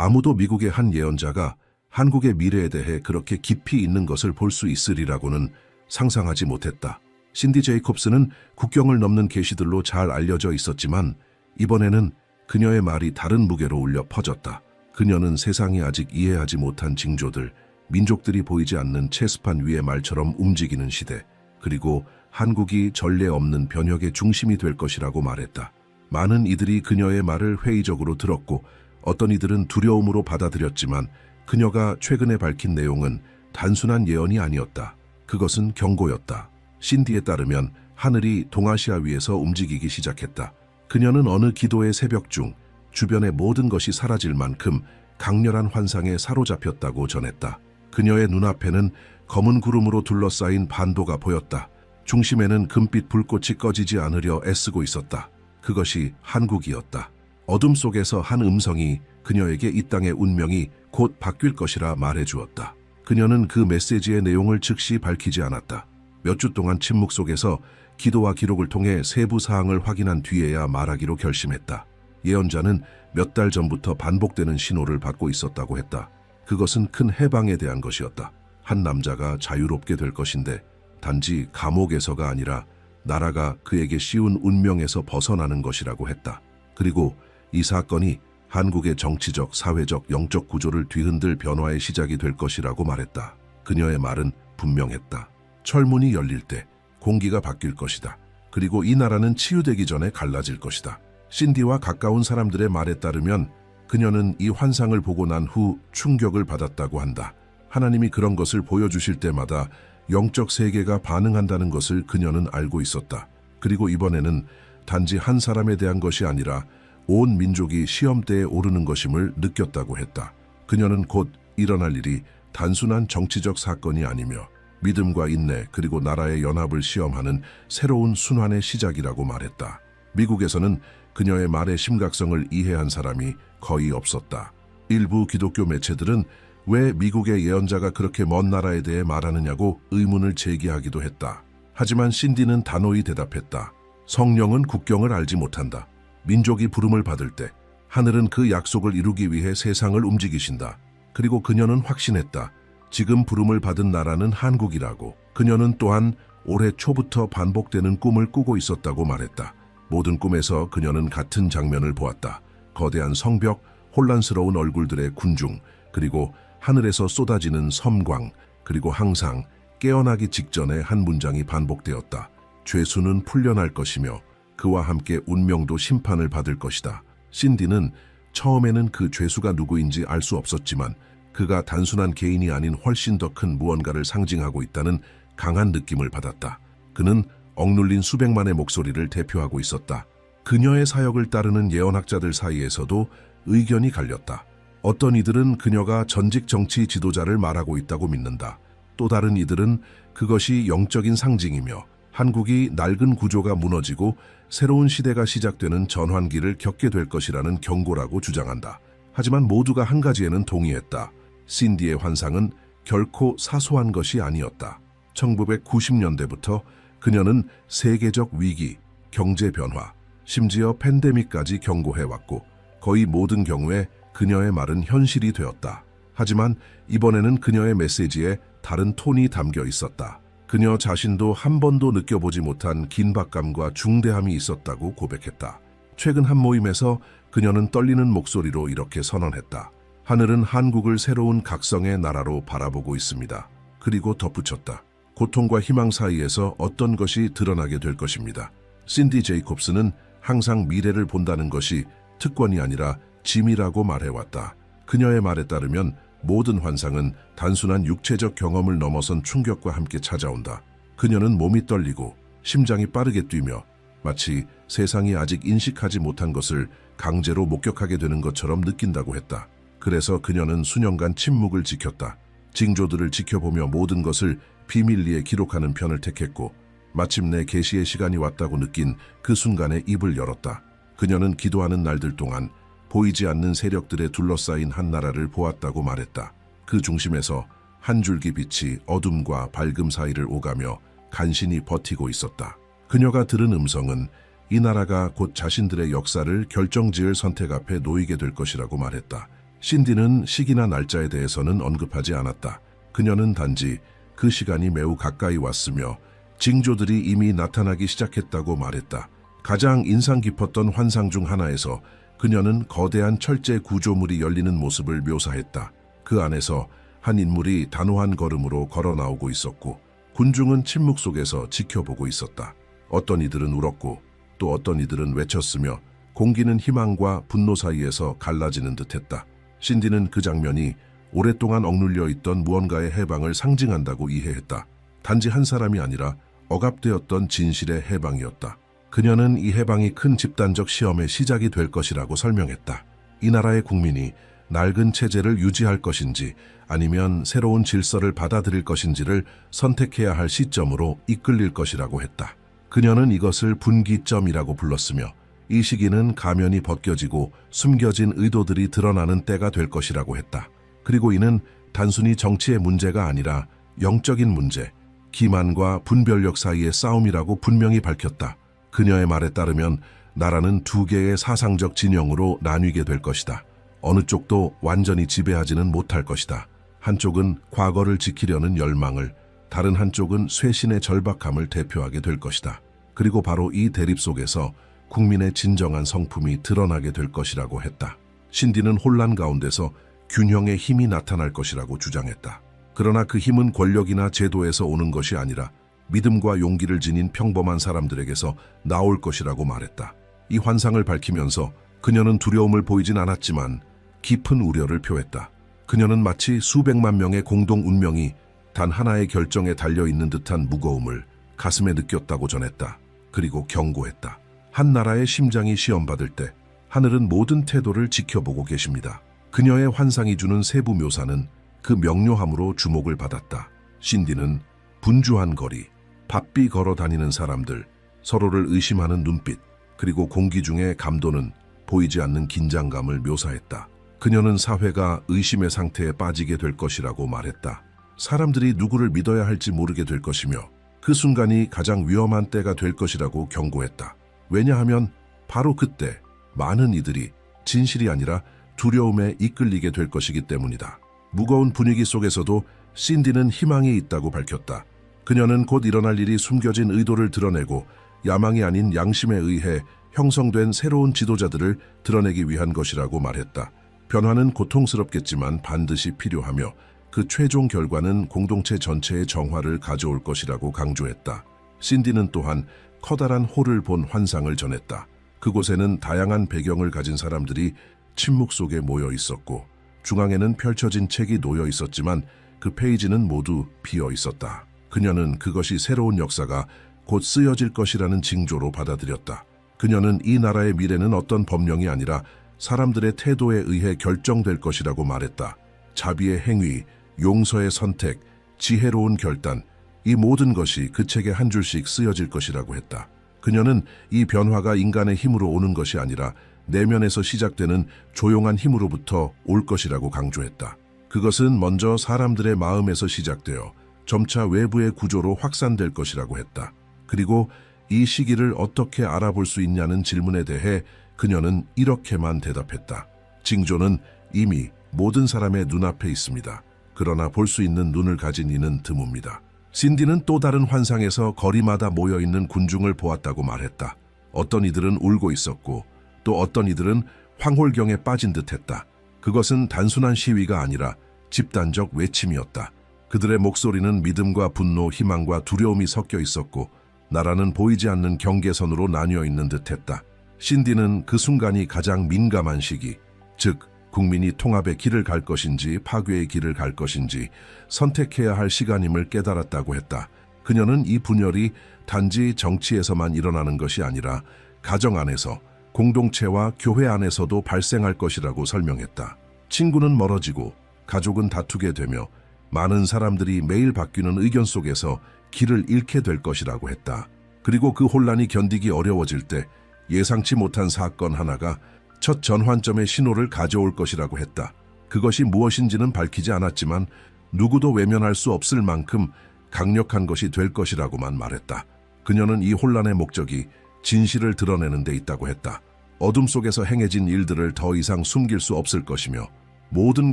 아무도 미국의 한 예언자가 한국의 미래에 대해 그렇게 깊이 있는 것을 볼 수 있으리라고는 상상하지 못했다. 신디 제이콥스는 국경을 넘는 계시들로 잘 알려져 있었지만 이번에는 그녀의 말이 다른 무게로 울려 퍼졌다. 그녀는 세상이 아직 이해하지 못한 징조들, 민족들이 보이지 않는 체스판 위의 말처럼 움직이는 시대, 그리고 한국이 전례 없는 변혁의 중심이 될 것이라고 말했다. 많은 이들이 그녀의 말을 회의적으로 들었고 어떤 이들은 두려움으로 받아들였지만 그녀가 최근에 밝힌 내용은 단순한 예언이 아니었다. 그것은 경고였다. 신디에 따르면 하늘이 동아시아 위에서 움직이기 시작했다. 그녀는 어느 기도의 새벽 중 주변의 모든 것이 사라질 만큼 강렬한 환상에 사로잡혔다고 전했다. 그녀의 눈앞에는 검은 구름으로 둘러싸인 반도가 보였다. 중심에는 금빛 불꽃이 꺼지지 않으려 애쓰고 있었다. 그것이 한국이었다. 어둠 속에서 한 음성이 그녀에게 이 땅의 운명이 곧 바뀔 것이라 말해주었다. 그녀는 그 메시지의 내용을 즉시 밝히지 않았다. 몇 주 동안 침묵 속에서 기도와 기록을 통해 세부 사항을 확인한 뒤에야 말하기로 결심했다. 예언자는 몇 달 전부터 반복되는 신호를 받고 있었다고 했다. 그것은 큰 해방에 대한 것이었다. 한 남자가 자유롭게 될 것인데 단지 감옥에서가 아니라 나라가 그에게 씌운 운명에서 벗어나는 것이라고 했다. 그리고 이 사건이 한국의 정치적, 사회적, 영적 구조를 뒤흔들 변화의 시작이 될 것이라고 말했다. 그녀의 말은 분명했다. 철문이 열릴 때 공기가 바뀔 것이다. 그리고 이 나라는 치유되기 전에 갈라질 것이다. 신디와 가까운 사람들의 말에 따르면 그녀는 이 환상을 보고 난 후 충격을 받았다고 한다. 하나님이 그런 것을 보여주실 때마다 영적 세계가 반응한다는 것을 그녀는 알고 있었다. 그리고 이번에는 단지 한 사람에 대한 것이 아니라 온 민족이 시험대에 오르는 것임을 느꼈다고 했다. 그녀는 곧 일어날 일이 단순한 정치적 사건이 아니며 믿음과 인내 그리고 나라의 연합을 시험하는 새로운 순환의 시작이라고 말했다. 미국에서는 그녀의 말의 심각성을 이해한 사람이 거의 없었다. 일부 기독교 매체들은 왜 미국의 예언자가 그렇게 먼 나라에 대해 말하느냐고 의문을 제기하기도 했다. 하지만 신디는 단호히 대답했다. 성령은 국경을 알지 못한다. 민족이 부름을 받을 때 하늘은 그 약속을 이루기 위해 세상을 움직이신다. 그리고 그녀는 확신했다. 지금 부름을 받은 나라는 한국이라고. 그녀는 또한 올해 초부터 반복되는 꿈을 꾸고 있었다고 말했다. 모든 꿈에서 그녀는 같은 장면을 보았다. 거대한 성벽, 혼란스러운 얼굴들의 군중, 그리고 하늘에서 쏟아지는 섬광, 그리고 항상 깨어나기 직전에 한 문장이 반복되었다. 죄수는 풀려날 것이며 그와 함께 운명도 심판을 받을 것이다. 신디는 처음에는 그 죄수가 누구인지 알 수 없었지만 그가 단순한 개인이 아닌 훨씬 더 큰 무언가를 상징하고 있다는 강한 느낌을 받았다. 그는 억눌린 수백만의 목소리를 대표하고 있었다. 그녀의 사역을 따르는 예언학자들 사이에서도 의견이 갈렸다. 어떤 이들은 그녀가 전직 정치 지도자를 말하고 있다고 믿는다. 또 다른 이들은 그것이 영적인 상징이며 한국이 낡은 구조가 무너지고 새로운 시대가 시작되는 전환기를 겪게 될 것이라는 경고라고 주장한다. 하지만 모두가 한 가지에는 동의했다. 신디의 환상은 결코 사소한 것이 아니었다. 1990년대부터 그녀는 세계적 위기, 경제 변화, 심지어 팬데믹까지 경고해왔고 거의 모든 경우에 그녀의 말은 현실이 되었다. 하지만 이번에는 그녀의 메시지에 다른 톤이 담겨 있었다. 그녀 자신도 한 번도 느껴보지 못한 긴박감과 중대함이 있었다고 고백했다. 최근 한 모임에서 그녀는 떨리는 목소리로 이렇게 선언했다. 하늘은 한국을 새로운 각성의 나라로 바라보고 있습니다. 그리고 덧붙였다. 고통과 희망 사이에서 어떤 것이 드러나게 될 것입니다. 신디 제이콥스는 항상 미래를 본다는 것이 특권이 아니라 짐이라고 말해왔다. 그녀의 말에 따르면 모든 환상은 단순한 육체적 경험을 넘어선 충격과 함께 찾아온다. 그녀는 몸이 떨리고 심장이 빠르게 뛰며 마치 세상이 아직 인식하지 못한 것을 강제로 목격하게 되는 것처럼 느낀다고 했다. 그래서 그녀는 수년간 침묵을 지켰다. 징조들을 지켜보며 모든 것을 비밀리에 기록하는 편을 택했고 마침내 계시의 시간이 왔다고 느낀 그 순간에 입을 열었다. 그녀는 기도하는 날들 동안 보이지 않는 세력들에 둘러싸인 한 나라를 보았다고 말했다. 그 중심에서 한 줄기 빛이 어둠과 밝음 사이를 오가며 간신히 버티고 있었다. 그녀가 들은 음성은 이 나라가 곧 자신들의 역사를 결정지을 선택 앞에 놓이게 될 것이라고 말했다. 신디는 시기나 날짜에 대해서는 언급하지 않았다. 그녀는 단지 그 시간이 매우 가까이 왔으며 징조들이 이미 나타나기 시작했다고 말했다. 가장 인상 깊었던 환상 중 하나에서 그녀는 거대한 철제 구조물이 열리는 모습을 묘사했다. 그 안에서 한 인물이 단호한 걸음으로 걸어 나오고 있었고 군중은 침묵 속에서 지켜보고 있었다. 어떤 이들은 울었고 또 어떤 이들은 외쳤으며 공기는 희망과 분노 사이에서 갈라지는 듯했다. 신디는 그 장면이 오랫동안 억눌려 있던 무언가의 해방을 상징한다고 이해했다. 단지 한 사람이 아니라 억압되었던 진실의 해방이었다. 그녀는 이 해방이 큰 집단적 시험의 시작이 될 것이라고 설명했다. 이 나라의 국민이 낡은 체제를 유지할 것인지 아니면 새로운 질서를 받아들일 것인지를 선택해야 할 시점으로 이끌릴 것이라고 했다. 그녀는 이것을 분기점이라고 불렀으며 이 시기는 가면이 벗겨지고 숨겨진 의도들이 드러나는 때가 될 것이라고 했다. 그리고 이는 단순히 정치의 문제가 아니라 영적인 문제, 기만과 분별력 사이의 싸움이라고 분명히 밝혔다. 그녀의 말에 따르면 나라는 두 개의 사상적 진영으로 나뉘게 될 것이다. 어느 쪽도 완전히 지배하지는 못할 것이다. 한쪽은 과거를 지키려는 열망을, 다른 한쪽은 쇄신의 절박함을 대표하게 될 것이다. 그리고 바로 이 대립 속에서 국민의 진정한 성품이 드러나게 될 것이라고 했다. 신디는 혼란 가운데서 균형의 힘이 나타날 것이라고 주장했다. 그러나 그 힘은 권력이나 제도에서 오는 것이 아니라 믿음과 용기를 지닌 평범한 사람들에게서 나올 것이라고 말했다. 이 환상을 밝히면서 그녀는 두려움을 보이진 않았지만 깊은 우려를 표했다. 그녀는 마치 수백만 명의 공동 운명이 단 하나의 결정에 달려있는 듯한 무거움을 가슴에 느꼈다고 전했다. 그리고 경고했다. 한 나라의 심장이 시험받을 때 하늘은 모든 태도를 지켜보고 계십니다. 그녀의 환상이 주는 세부 묘사는 그 명료함으로 주목을 받았다. 신디는 분주한 거리, 바삐 걸어 다니는 사람들, 서로를 의심하는 눈빛, 그리고 공기 중에 감도는 보이지 않는 긴장감을 묘사했다. 그녀는 사회가 의심의 상태에 빠지게 될 것이라고 말했다. 사람들이 누구를 믿어야 할지 모르게 될 것이며 그 순간이 가장 위험한 때가 될 것이라고 경고했다. 왜냐하면 바로 그때 많은 이들이 진실이 아니라 두려움에 이끌리게 될 것이기 때문이다. 무거운 분위기 속에서도 신디는 희망이 있다고 밝혔다. 그녀는 곧 일어날 일이 숨겨진 의도를 드러내고 야망이 아닌 양심에 의해 형성된 새로운 지도자들을 드러내기 위한 것이라고 말했다. 변화는 고통스럽겠지만 반드시 필요하며 그 최종 결과는 공동체 전체의 정화를 가져올 것이라고 강조했다. 신디는 또한 커다란 홀을 본 환상을 전했다. 그곳에는 다양한 배경을 가진 사람들이 침묵 속에 모여 있었고 중앙에는 펼쳐진 책이 놓여 있었지만 그 페이지는 모두 비어 있었다. 그녀는 그것이 새로운 역사가 곧 쓰여질 것이라는 징조로 받아들였다. 그녀는 이 나라의 미래는 어떤 법령이 아니라 사람들의 태도에 의해 결정될 것이라고 말했다. 자비의 행위, 용서의 선택, 지혜로운 결단, 이 모든 것이 그 책에 한 줄씩 쓰여질 것이라고 했다. 그녀는 이 변화가 인간의 힘으로 오는 것이 아니라 내면에서 시작되는 조용한 힘으로부터 올 것이라고 강조했다. 그것은 먼저 사람들의 마음에서 시작되어 점차 외부의 구조로 확산될 것이라고 했다. 그리고 이 시기를 어떻게 알아볼 수 있냐는 질문에 대해 그녀는 이렇게만 대답했다. 징조는 이미 모든 사람의 눈앞에 있습니다. 그러나 볼 수 있는 눈을 가진 이는 드뭅니다. 신디는 또 다른 환상에서 거리마다 모여있는 군중을 보았다고 말했다. 어떤 이들은 울고 있었고 또 어떤 이들은 황홀경에 빠진 듯했다. 그것은 단순한 시위가 아니라 집단적 외침이었다. 그들의 목소리는 믿음과 분노, 희망과 두려움이 섞여 있었고 나라는 보이지 않는 경계선으로 나뉘어 있는 듯했다. 신디는 그 순간이 가장 민감한 시기, 즉 국민이 통합의 길을 갈 것인지 파괴의 길을 갈 것인지 선택해야 할 시간임을 깨달았다고 했다. 그녀는 이 분열이 단지 정치에서만 일어나는 것이 아니라 가정 안에서, 공동체와 교회 안에서도 발생할 것이라고 설명했다. 친구는 멀어지고 가족은 다투게 되며 많은 사람들이 매일 바뀌는 의견 속에서 길을 잃게 될 것이라고 했다. 그리고 그 혼란이 견디기 어려워질 때 예상치 못한 사건 하나가 첫 전환점의 신호를 가져올 것이라고 했다. 그것이 무엇인지는 밝히지 않았지만 누구도 외면할 수 없을 만큼 강력한 것이 될 것이라고만 말했다. 그녀는 이 혼란의 목적이 진실을 드러내는 데 있다고 했다. 어둠 속에서 행해진 일들을 더 이상 숨길 수 없을 것이며 모든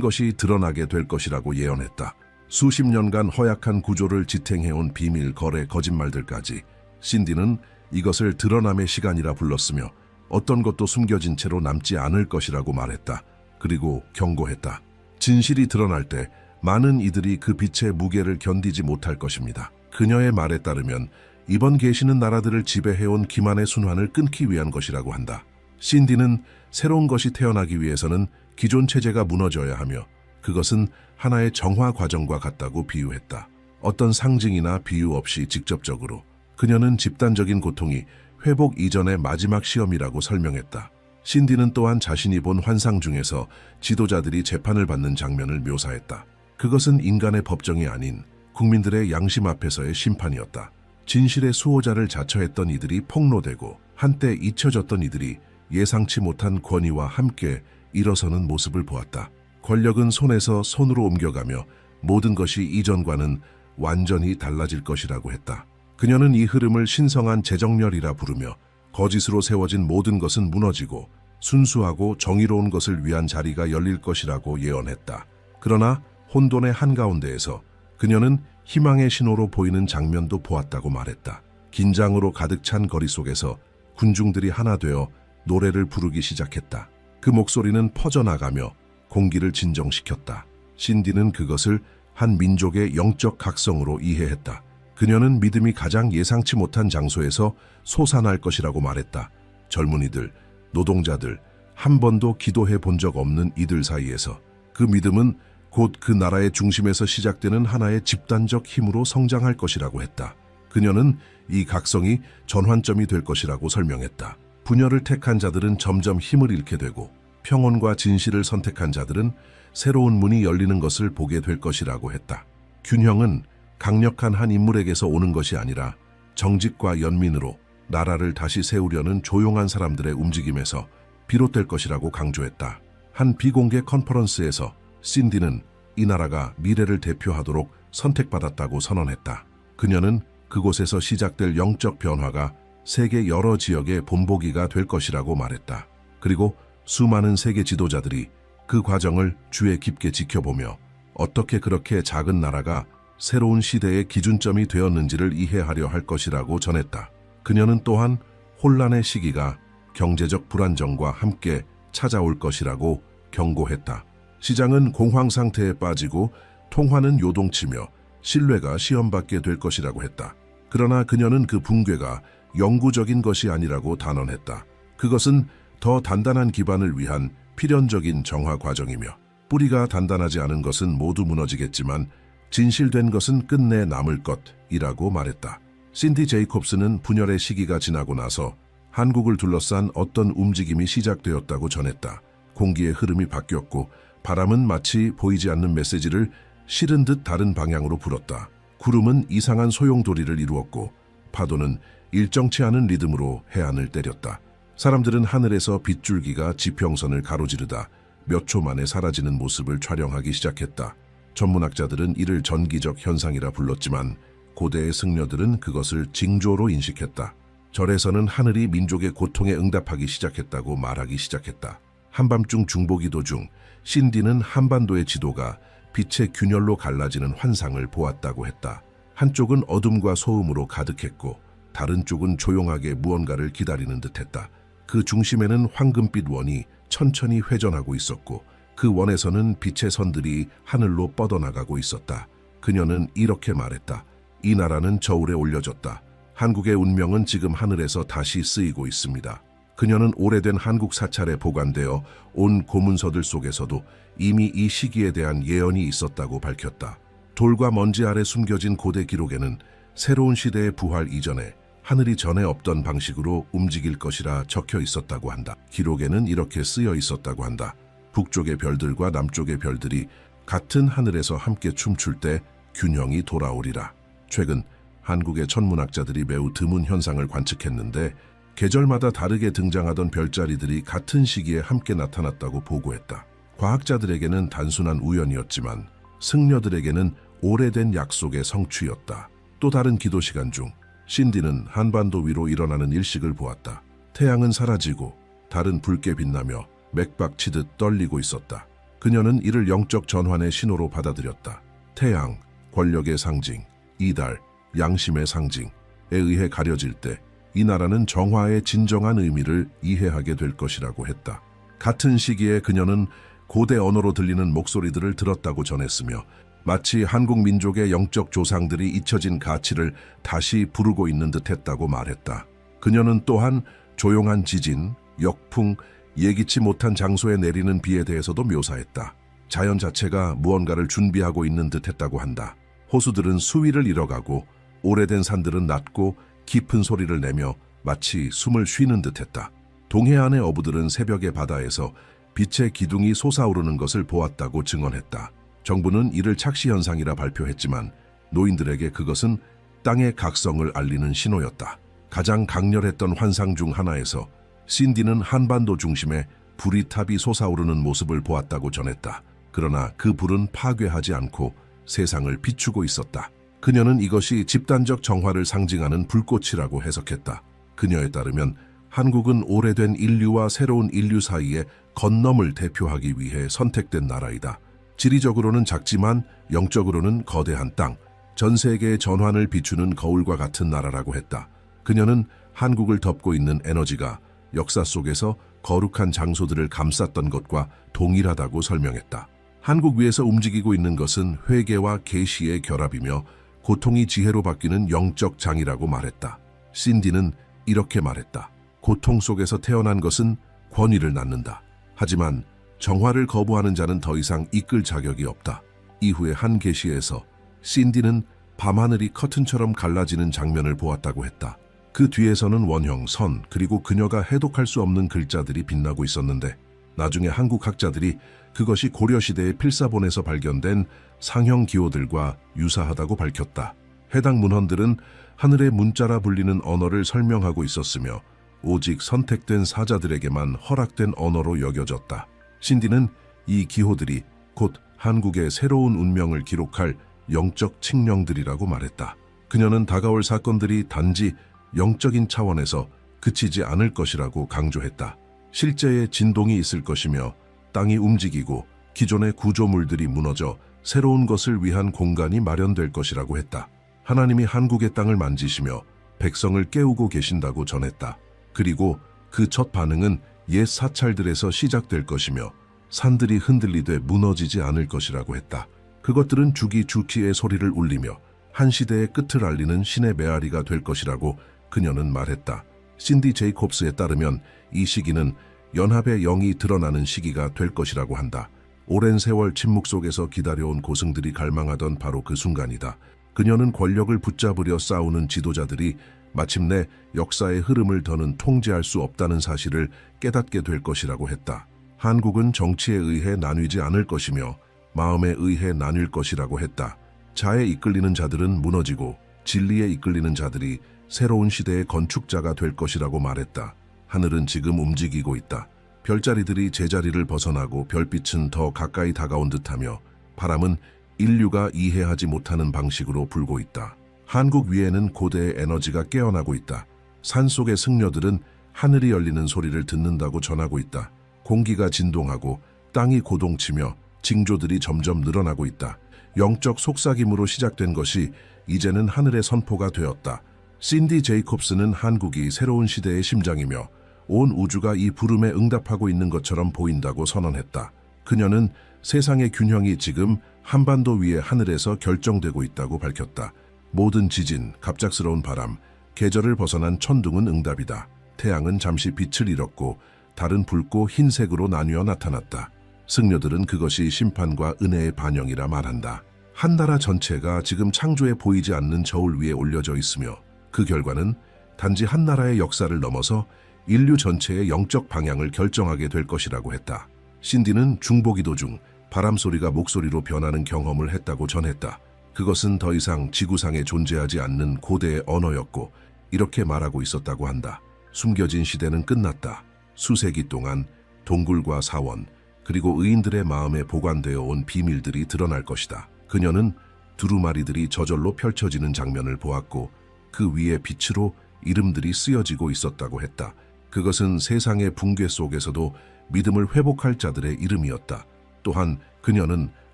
것이 드러나게 될 것이라고 예언했다. 수십 년간 허약한 구조를 지탱해온 비밀, 거래, 거짓말들까지 신디는 이것을 드러남의 시간이라 불렀으며 어떤 것도 숨겨진 채로 남지 않을 것이라고 말했다. 그리고 경고했다. 진실이 드러날 때 많은 이들이 그 빛의 무게를 견디지 못할 것입니다. 그녀의 말에 따르면 이번 계시는 나라들을 지배해온 기만의 순환을 끊기 위한 것이라고 한다. 신디는 새로운 것이 태어나기 위해서는 기존 체제가 무너져야 하며 그것은 하나의 정화 과정과 같다고 비유했다. 어떤 상징이나 비유 없이 직접적으로 그녀는 집단적인 고통이 회복 이전의 마지막 시험이라고 설명했다. 신디는 또한 자신이 본 환상 중에서 지도자들이 재판을 받는 장면을 묘사했다. 그것은 인간의 법정이 아닌 국민들의 양심 앞에서의 심판이었다. 진실의 수호자를 자처했던 이들이 폭로되고 한때 잊혀졌던 이들이 예상치 못한 권위와 함께 일어서는 모습을 보았다. 권력은 손에서 손으로 옮겨가며 모든 것이 이전과는 완전히 달라질 것이라고 했다. 그녀는 이 흐름을 신성한 재정렬이라 부르며 거짓으로 세워진 모든 것은 무너지고 순수하고 정의로운 것을 위한 자리가 열릴 것이라고 예언했다. 그러나 혼돈의 한가운데에서 그녀는 희망의 신호로 보이는 장면도 보았다고 말했다. 긴장으로 가득 찬 거리 속에서 군중들이 하나 되어 노래를 부르기 시작했다. 그 목소리는 퍼져나가며 공기를 진정시켰다. 신디는 그것을 한 민족의 영적 각성으로 이해했다. 그녀는 믿음이 가장 예상치 못한 장소에서 솟아날 것이라고 말했다. 젊은이들, 노동자들, 한 번도 기도해 본 적 없는 이들 사이에서 그 믿음은 곧 그 나라의 중심에서 시작되는 하나의 집단적 힘으로 성장할 것이라고 했다. 그녀는 이 각성이 전환점이 될 것이라고 설명했다. 분열을 택한 자들은 점점 힘을 잃게 되고 평온과 진실을 선택한 자들은 새로운 문이 열리는 것을 보게 될 것이라고 했다. 균형은 강력한 한 인물에게서 오는 것이 아니라 정직과 연민으로 나라를 다시 세우려는 조용한 사람들의 움직임에서 비롯될 것이라고 강조했다. 한 비공개 컨퍼런스에서 신디는 이 나라가 미래를 대표하도록 선택받았다고 선언했다. 그녀는 그곳에서 시작될 영적 변화가 세계 여러 지역의 본보기가 될 것이라고 말했다. 그리고 수많은 세계 지도자들이 그 과정을 주의 깊게 지켜보며 어떻게 그렇게 작은 나라가 새로운 시대의 기준점이 되었는지를 이해하려 할 것이라고 전했다. 그녀는 또한 혼란의 시기가 경제적 불안정과 함께 찾아올 것이라고 경고했다. 시장은 공황 상태에 빠지고 통화는 요동치며 신뢰가 시험받게 될 것이라고 했다. 그러나 그녀는 그 붕괴가 영구적인 것이 아니라고 단언했다. 그것은 더 단단한 기반을 위한 필연적인 정화 과정이며 뿌리가 단단하지 않은 것은 모두 무너지겠지만 진실된 것은 끝내 남을 것이라고 말했다. 신디 제이콥스는 분열의 시기가 지나고 나서 한국을 둘러싼 어떤 움직임이 시작되었다고 전했다. 공기의 흐름이 바뀌었고 바람은 마치 보이지 않는 메시지를 실은 듯 다른 방향으로 불었다. 구름은 이상한 소용돌이를 이루었고 파도는 일정치 않은 리듬으로 해안을 때렸다. 사람들은 하늘에서 빗줄기가 지평선을 가로지르다 몇 초 만에 사라지는 모습을 촬영하기 시작했다. 전문학자들은 이를 전기적 현상이라 불렀지만 고대의 승려들은 그것을 징조로 인식했다. 절에서는 하늘이 민족의 고통에 응답하기 시작했다고 말하기 시작했다. 한밤중 중보기도 중 신디는 한반도의 지도가 빛의 균열로 갈라지는 환상을 보았다고 했다. 한쪽은 어둠과 소음으로 가득했고 다른 쪽은 조용하게 무언가를 기다리는 듯했다. 그 중심에는 황금빛 원이 천천히 회전하고 있었고 그 원에서는 빛의 선들이 하늘로 뻗어나가고 있었다. 그녀는 이렇게 말했다. 이 나라는 저울에 올려졌다. 한국의 운명은 지금 하늘에서 다시 쓰이고 있습니다. 그녀는 오래된 한국 사찰에 보관되어 온 고문서들 속에서도 이미 이 시기에 대한 예언이 있었다고 밝혔다. 돌과 먼지 아래 숨겨진 고대 기록에는 새로운 시대의 부활 이전에 하늘이 전에 없던 방식으로 움직일 것이라 적혀 있었다고 한다. 기록에는 이렇게 쓰여 있었다고 한다. 북쪽의 별들과 남쪽의 별들이 같은 하늘에서 함께 춤출 때 균형이 돌아오리라. 최근 한국의 천문학자들이 매우 드문 현상을 관측했는데 계절마다 다르게 등장하던 별자리들이 같은 시기에 함께 나타났다고 보고했다. 과학자들에게는 단순한 우연이었지만 승려들에게는 오래된 약속의 성취였다. 또 다른 기도 시간 중 신디는 한반도 위로 일어나는 일식을 보았다. 태양은 사라지고 달은 붉게 빛나며 맥박치듯 떨리고 있었다. 그녀는 이를 영적 전환의 신호로 받아들였다. 태양, 권력의 상징, 이달, 양심의 상징에 의해 가려질 때 이 나라는 정화의 진정한 의미를 이해하게 될 것이라고 했다. 같은 시기에 그녀는 고대 언어로 들리는 목소리들을 들었다고 전했으며 마치 한국 민족의 영적 조상들이 잊혀진 가치를 다시 부르고 있는 듯했다고 말했다. 그녀는 또한 조용한 지진, 역풍, 예기치 못한 장소에 내리는 비에 대해서도 묘사했다. 자연 자체가 무언가를 준비하고 있는 듯했다고 한다. 호수들은 수위를 잃어가고 오래된 산들은 낮고 깊은 소리를 내며 마치 숨을 쉬는 듯했다. 동해안의 어부들은 새벽의 바다에서 빛의 기둥이 솟아오르는 것을 보았다고 증언했다. 정부는 이를 착시현상이라 발표했지만 노인들에게 그것은 땅의 각성을 알리는 신호였다. 가장 강렬했던 환상 중 하나에서 신디는 한반도 중심에 불이 탑이 솟아오르는 모습을 보았다고 전했다. 그러나 그 불은 파괴하지 않고 세상을 비추고 있었다. 그녀는 이것이 집단적 정화를 상징하는 불꽃이라고 해석했다. 그녀에 따르면 한국은 오래된 인류와 새로운 인류 사이의 건너을 대표하기 위해 선택된 나라이다. 지리적으로는 작지만 영적으로는 거대한 땅, 전 세계의 전환을 비추는 거울과 같은 나라라고 했다. 그녀는 한국을 덮고 있는 에너지가 역사 속에서 거룩한 장소들을 감쌌던 것과 동일하다고 설명했다. 한국 위에서 움직이고 있는 것은 회개와 계시의 결합이며 고통이 지혜로 바뀌는 영적 장이라고 말했다. 신디는 이렇게 말했다. 고통 속에서 태어난 것은 권위를 낳는다. 하지만 정화를 거부하는 자는 더 이상 이끌 자격이 없다. 이후에 한 계시에서 신디는 밤하늘이 커튼처럼 갈라지는 장면을 보았다고 했다. 그 뒤에서는 원형, 선, 그리고 그녀가 해독할 수 없는 글자들이 빛나고 있었는데 나중에 한국 학자들이 그것이 고려시대의 필사본에서 발견된 상형 기호들과 유사하다고 밝혔다. 해당 문헌들은 하늘의 문자라 불리는 언어를 설명하고 있었으며 오직 선택된 사자들에게만 허락된 언어로 여겨졌다. 신디는 이 기호들이 곧 한국의 새로운 운명을 기록할 영적 칙령들이라고 말했다. 그녀는 다가올 사건들이 단지 영적인 차원에서 그치지 않을 것이라고 강조했다. 실제의 진동이 있을 것이며 땅이 움직이고 기존의 구조물들이 무너져 새로운 것을 위한 공간이 마련될 것이라고 했다. 하나님이 한국의 땅을 만지시며 백성을 깨우고 계신다고 전했다. 그리고 그 첫 반응은 옛 사찰들에서 시작될 것이며 산들이 흔들리되 무너지지 않을 것이라고 했다. 그것들은 주기주기의 소리를 울리며 한 시대의 끝을 알리는 신의 메아리가 될 것이라고 그녀는 말했다. 신디 제이콥스에 따르면 이 시기는 연합의 영이 드러나는 시기가 될 것이라고 한다. 오랜 세월 침묵 속에서 기다려온 고승들이 갈망하던 바로 그 순간이다. 그녀는 권력을 붙잡으려 싸우는 지도자들이 마침내 역사의 흐름을 더는 통제할 수 없다는 사실을 깨닫게 될 것이라고 했다. 한국은 정치에 의해 나뉘지 않을 것이며 마음에 의해 나뉠 것이라고 했다. 자에 이끌리는 자들은 무너지고 진리에 이끌리는 자들이 새로운 시대의 건축자가 될 것이라고 말했다. 하늘은 지금 움직이고 있다. 별자리들이 제자리를 벗어나고 별빛은 더 가까이 다가온 듯하며 바람은 인류가 이해하지 못하는 방식으로 불고 있다. 한국 위에는 고대의 에너지가 깨어나고 있다. 산속의 승려들은 하늘이 열리는 소리를 듣는다고 전하고 있다. 공기가 진동하고 땅이 고동치며 징조들이 점점 늘어나고 있다. 영적 속삭임으로 시작된 것이 이제는 하늘의 선포가 되었다. 신디 제이콥스는 한국이 새로운 시대의 심장이며 온 우주가 이 부름에 응답하고 있는 것처럼 보인다고 선언했다. 그녀는 세상의 균형이 지금 한반도 위의 하늘에서 결정되고 있다고 밝혔다. 모든 지진, 갑작스러운 바람, 계절을 벗어난 천둥은 응답이다. 태양은 잠시 빛을 잃었고 달은 붉고 흰색으로 나뉘어 나타났다. 승려들은 그것이 심판과 은혜의 반영이라 말한다. 한 나라 전체가 지금 창조에 보이지 않는 저울 위에 올려져 있으며 그 결과는 단지 한 나라의 역사를 넘어서 인류 전체의 영적 방향을 결정하게 될 것이라고 했다. 신디는 중보기도 중 바람 소리가 목소리로 변하는 경험을 했다고 전했다. 그것은 더 이상 지구상에 존재하지 않는 고대의 언어였고 이렇게 말하고 있었다고 한다. 숨겨진 시대는 끝났다. 수세기 동안 동굴과 사원 그리고 의인들의 마음에 보관되어 온 비밀들이 드러날 것이다. 그녀는 두루마리들이 저절로 펼쳐지는 장면을 보았고 그 위에 빛으로 이름들이 쓰여지고 있었다고 했다. 그것은 세상의 붕괴 속에서도 믿음을 회복할 자들의 이름이었다. 또한 그녀는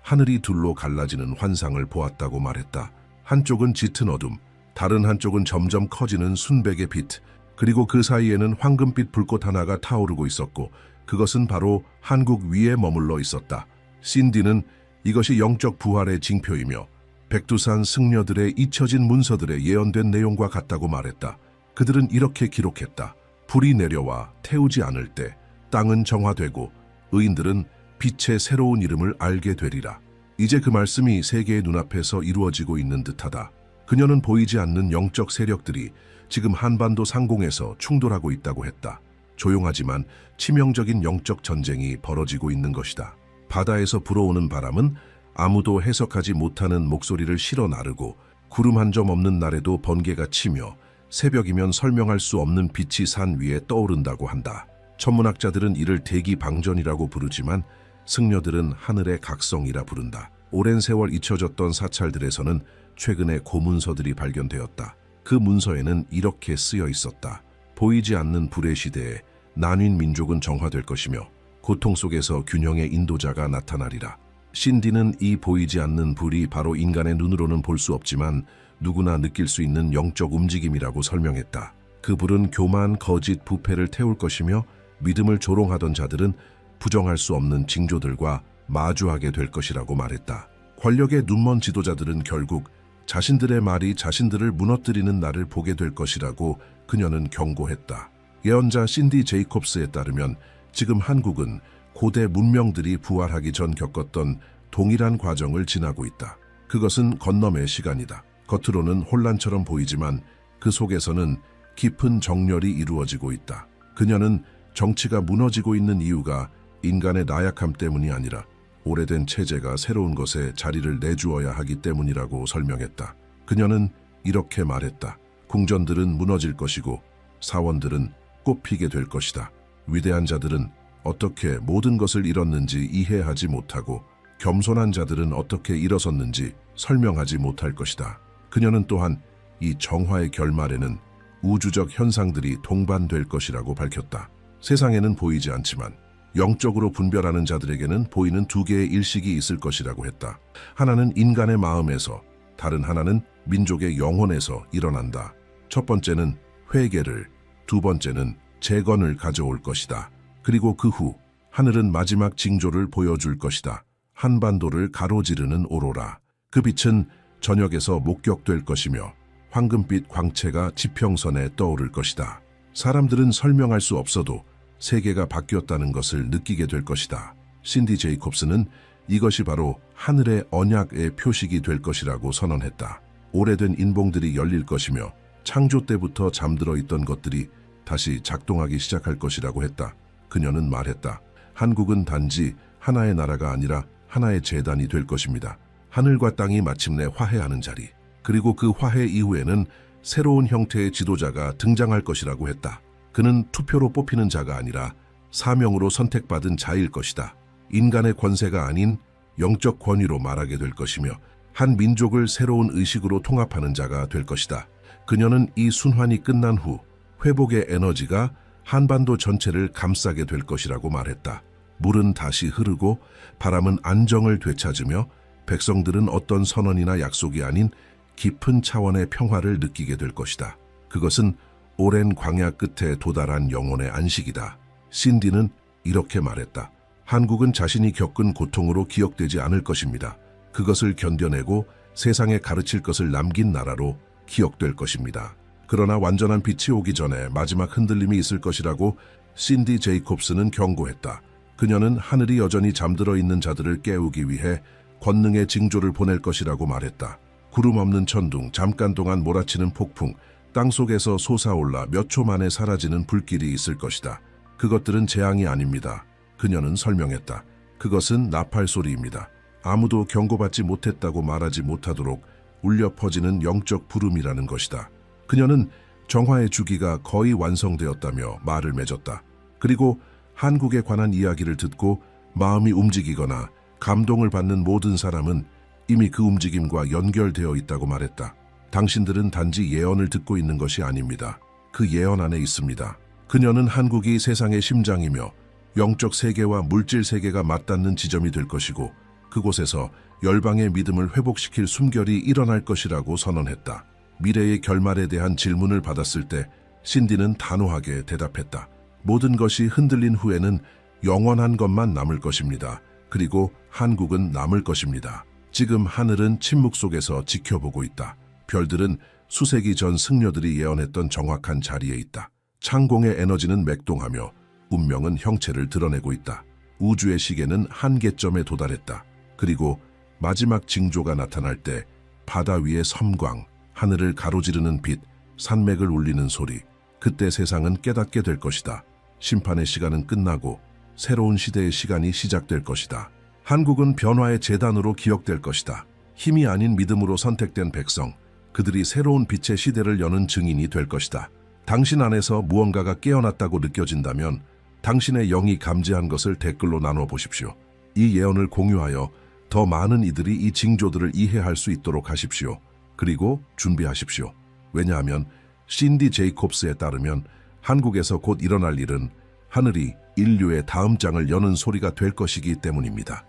하늘이 둘로 갈라지는 환상을 보았다고 말했다. 한쪽은 짙은 어둠, 다른 한쪽은 점점 커지는 순백의 빛, 그리고 그 사이에는 황금빛 불꽃 하나가 타오르고 있었고 그것은 바로 한국 위에 머물러 있었다. 신디는 이것이 영적 부활의 징표이며 백두산 승려들의 잊혀진 문서들에 예언된 내용과 같다고 말했다. 그들은 이렇게 기록했다. 불이 내려와 태우지 않을 때 땅은 정화되고 의인들은 빛의 새로운 이름을 알게 되리라. 이제 그 말씀이 세계의 눈앞에서 이루어지고 있는 듯하다. 그녀는 보이지 않는 영적 세력들이 지금 한반도 상공에서 충돌하고 있다고 했다. 조용하지만 치명적인 영적 전쟁이 벌어지고 있는 것이다. 바다에서 불어오는 바람은 아무도 해석하지 못하는 목소리를 실어 나르고 구름 한 점 없는 날에도 번개가 치며 새벽이면 설명할 수 없는 빛이 산 위에 떠오른다고 한다. 천문학자들은 이를 대기방전이라고 부르지만 승려들은 하늘의 각성이라 부른다. 오랜 세월 잊혀졌던 사찰들에서는 최근에 고문서들이 발견되었다. 그 문서에는 이렇게 쓰여 있었다. 보이지 않는 불의 시대에 나뉜 민족은 정화될 것이며 고통 속에서 균형의 인도자가 나타나리라. 신디는 이 보이지 않는 불이 바로 인간의 눈으로는 볼 수 없지만 누구나 느낄 수 있는 영적 움직임이라고 설명했다. 그 불은 교만, 거짓, 부패를 태울 것이며 믿음을 조롱하던 자들은 부정할 수 없는 징조들과 마주하게 될 것이라고 말했다. 권력의 눈먼 지도자들은 결국 자신들의 말이 자신들을 무너뜨리는 날을 보게 될 것이라고 그녀는 경고했다. 예언자 신디 제이콥스에 따르면 지금 한국은 고대 문명들이 부활하기 전 겪었던 동일한 과정을 지나고 있다. 그것은 건너의 시간이다. 겉으로는 혼란처럼 보이지만 그 속에서는 깊은 정렬이 이루어지고 있다. 그녀는 정치가 무너지고 있는 이유가 인간의 나약함 때문이 아니라 오래된 체제가 새로운 것에 자리를 내주어야 하기 때문이라고 설명했다. 그녀는 이렇게 말했다. 궁전들은 무너질 것이고 사원들은 꽃피게 될 것이다. 위대한 자들은 어떻게 모든 것을 잃었는지 이해하지 못하고 겸손한 자들은 어떻게 일어섰는지 설명하지 못할 것이다. 그녀는 또한 이 정화의 결말에는 우주적 현상들이 동반될 것이라고 밝혔다. 세상에는 보이지 않지만 영적으로 분별하는 자들에게는 보이는 두 개의 일식이 있을 것이라고 했다. 하나는 인간의 마음에서, 다른 하나는 민족의 영혼에서 일어난다. 첫 번째는 회개를, 두 번째는 재건을 가져올 것이다. 그리고 그 후 하늘은 마지막 징조를 보여줄 것이다. 한반도를 가로지르는 오로라. 그 빛은 저녁에서 목격될 것이며 황금빛 광채가 지평선에 떠오를 것이다. 사람들은 설명할 수 없어도 세계가 바뀌었다는 것을 느끼게 될 것이다. 신디 제이콥스는 이것이 바로 하늘의 언약의 표식이 될 것이라고 선언했다. 오래된 인봉들이 열릴 것이며 창조 때부터 잠들어 있던 것들이 다시 작동하기 시작할 것이라고 했다. 그녀는 말했다. 한국은 단지 하나의 나라가 아니라 하나의 재단이 될 것입니다. 하늘과 땅이 마침내 화해하는 자리, 그리고 그 화해 이후에는 새로운 형태의 지도자가 등장할 것이라고 했다. 그는 투표로 뽑히는 자가 아니라 사명으로 선택받은 자일 것이다. 인간의 권세가 아닌 영적 권위로 말하게 될 것이며 한 민족을 새로운 의식으로 통합하는 자가 될 것이다. 그녀는 이 순환이 끝난 후 회복의 에너지가 한반도 전체를 감싸게 될 것이라고 말했다. 물은 다시 흐르고 바람은 안정을 되찾으며 백성들은 어떤 선언이나 약속이 아닌 깊은 차원의 평화를 느끼게 될 것이다. 그것은 오랜 광야 끝에 도달한 영혼의 안식이다. 신디는 이렇게 말했다. 한국은 자신이 겪은 고통으로 기억되지 않을 것입니다. 그것을 견뎌내고 세상에 가르칠 것을 남긴 나라로 기억될 것입니다. 그러나 완전한 빛이 오기 전에 마지막 흔들림이 있을 것이라고 신디 제이콥스는 경고했다. 그녀는 하늘이 여전히 잠들어 있는 자들을 깨우기 위해 권능의 징조를 보낼 것이라고 말했다. 구름 없는 천둥, 잠깐 동안 몰아치는 폭풍, 땅속에서 솟아올라 몇 초 만에 사라지는 불길이 있을 것이다. 그것들은 재앙이 아닙니다. 그녀는 설명했다. 그것은 나팔 소리입니다. 아무도 경고받지 못했다고 말하지 못하도록 울려 퍼지는 영적 부름이라는 것이다. 그녀는 정화의 주기가 거의 완성되었다며 말을 맺었다. 그리고 한국에 관한 이야기를 듣고 마음이 움직이거나 감동을 받는 모든 사람은 이미 그 움직임과 연결되어 있다고 말했다. 당신들은 단지 예언을 듣고 있는 것이 아닙니다. 그 예언 안에 있습니다. 그녀는 한국이 세상의 심장이며 영적 세계와 물질 세계가 맞닿는 지점이 될 것이고 그곳에서 열방의 믿음을 회복시킬 숨결이 일어날 것이라고 선언했다. 미래의 결말에 대한 질문을 받았을 때 신디는 단호하게 대답했다. 모든 것이 흔들린 후에는 영원한 것만 남을 것입니다. 그리고 한국은 남을 것입니다. 지금 하늘은 침묵 속에서 지켜보고 있다. 별들은 수세기 전 승려들이 예언했던 정확한 자리에 있다. 창공의 에너지는 맥동하며 운명은 형체를 드러내고 있다. 우주의 시계는 한계점에 도달했다. 그리고 마지막 징조가 나타날 때 바다 위의 섬광, 하늘을 가로지르는 빛, 산맥을 울리는 소리, 그때 세상은 깨닫게 될 것이다. 심판의 시간은 끝나고 새로운 시대의 시간이 시작될 것이다. 한국은 변화의 재단으로 기억될 것이다. 힘이 아닌 믿음으로 선택된 백성, 그들이 새로운 빛의 시대를 여는 증인이 될 것이다. 당신 안에서 무언가가 깨어났다고 느껴진다면 당신의 영이 감지한 것을 댓글로 나눠 보십시오. 이 예언을 공유하여 더 많은 이들이 이 징조들을 이해할 수 있도록 하십시오. 그리고 준비하십시오. 왜냐하면 신디 제이콥스에 따르면 한국에서 곧 일어날 일은 하늘이 인류의 다음 장을 여는 소리가 될 것이기 때문입니다.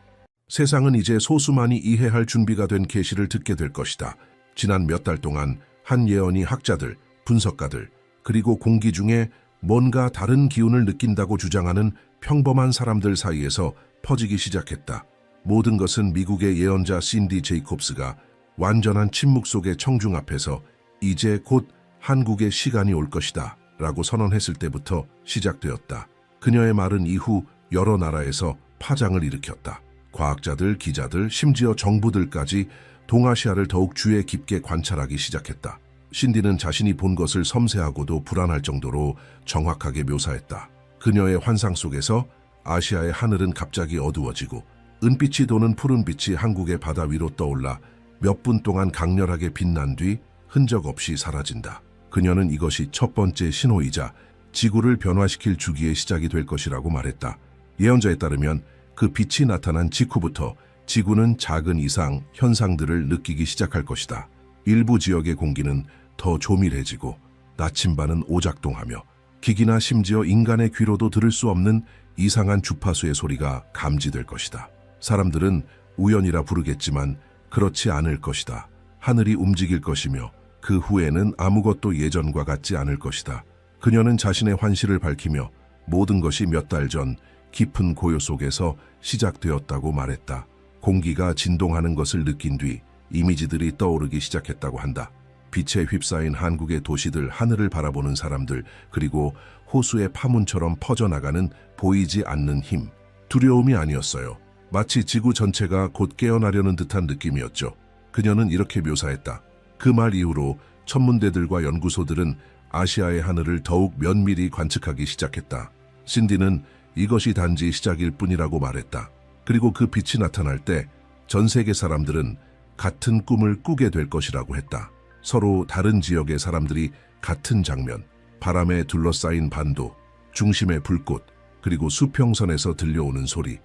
세상은 이제 소수만이 이해할 준비가 된 계시를 듣게 될 것이다. 지난 몇 달 동안 한 예언이 학자들, 분석가들, 그리고 공기 중에 뭔가 다른 기운을 느낀다고 주장하는 평범한 사람들 사이에서 퍼지기 시작했다. 모든 것은 미국의 예언자 신디 제이콥스가 완전한 침묵 속의 청중 앞에서 이제 곧 한국의 시간이 올 것이다 라고 선언했을 때부터 시작되었다. 그녀의 말은 이후 여러 나라에서 파장을 일으켰다. 과학자들, 기자들, 심지어 정부들까지 동아시아를 더욱 주의 깊게 관찰하기 시작했다. 신디는 자신이 본 것을 섬세하고도 불안할 정도로 정확하게 묘사했다. 그녀의 환상 속에서 아시아의 하늘은 갑자기 어두워지고 은빛이 도는 푸른빛이 한국의 바다 위로 떠올라 몇 분 동안 강렬하게 빛난 뒤 흔적 없이 사라진다. 그녀는 이것이 첫 번째 신호이자 지구를 변화시킬 주기의 시작이 될 것이라고 말했다. 예언자에 따르면 그 빛이 나타난 직후부터 지구는 작은 이상 현상들을 느끼기 시작할 것이다. 일부 지역의 공기는 더 조밀해지고 나침반은 오작동하며 기기나 심지어 인간의 귀로도 들을 수 없는 이상한 주파수의 소리가 감지될 것이다. 사람들은 우연이라 부르겠지만 그렇지 않을 것이다. 하늘이 움직일 것이며 그 후에는 아무것도 예전과 같지 않을 것이다. 그녀는 자신의 환시를 밝히며 모든 것이 몇 달 전 깊은 고요 속에서 시작되었다고 말했다. 공기가 진동하는 것을 느낀 뒤 이미지들이 떠오르기 시작했다고 한다. 빛에 휩싸인 한국의 도시들, 하늘을 바라보는 사람들, 그리고 호수의 파문처럼 퍼져나가는 보이지 않는 힘. 두려움이 아니었어요. 마치 지구 전체가 곧 깨어나려는 듯한 느낌이었죠. 그녀는 이렇게 묘사했다. 그 말 이후로 천문대들과 연구소들은 아시아의 하늘을 더욱 면밀히 관측하기 시작했다. 신디는 이것이 단지 시작일 뿐이라고 말했다. 그리고 그 빛이 나타날 때 전 세계 사람들은 같은 꿈을 꾸게 될 것이라고 했다. 서로 다른 지역의 사람들이 같은 장면, 바람에 둘러싸인 반도, 중심의 불꽃, 그리고 수평선에서 들려오는 소리를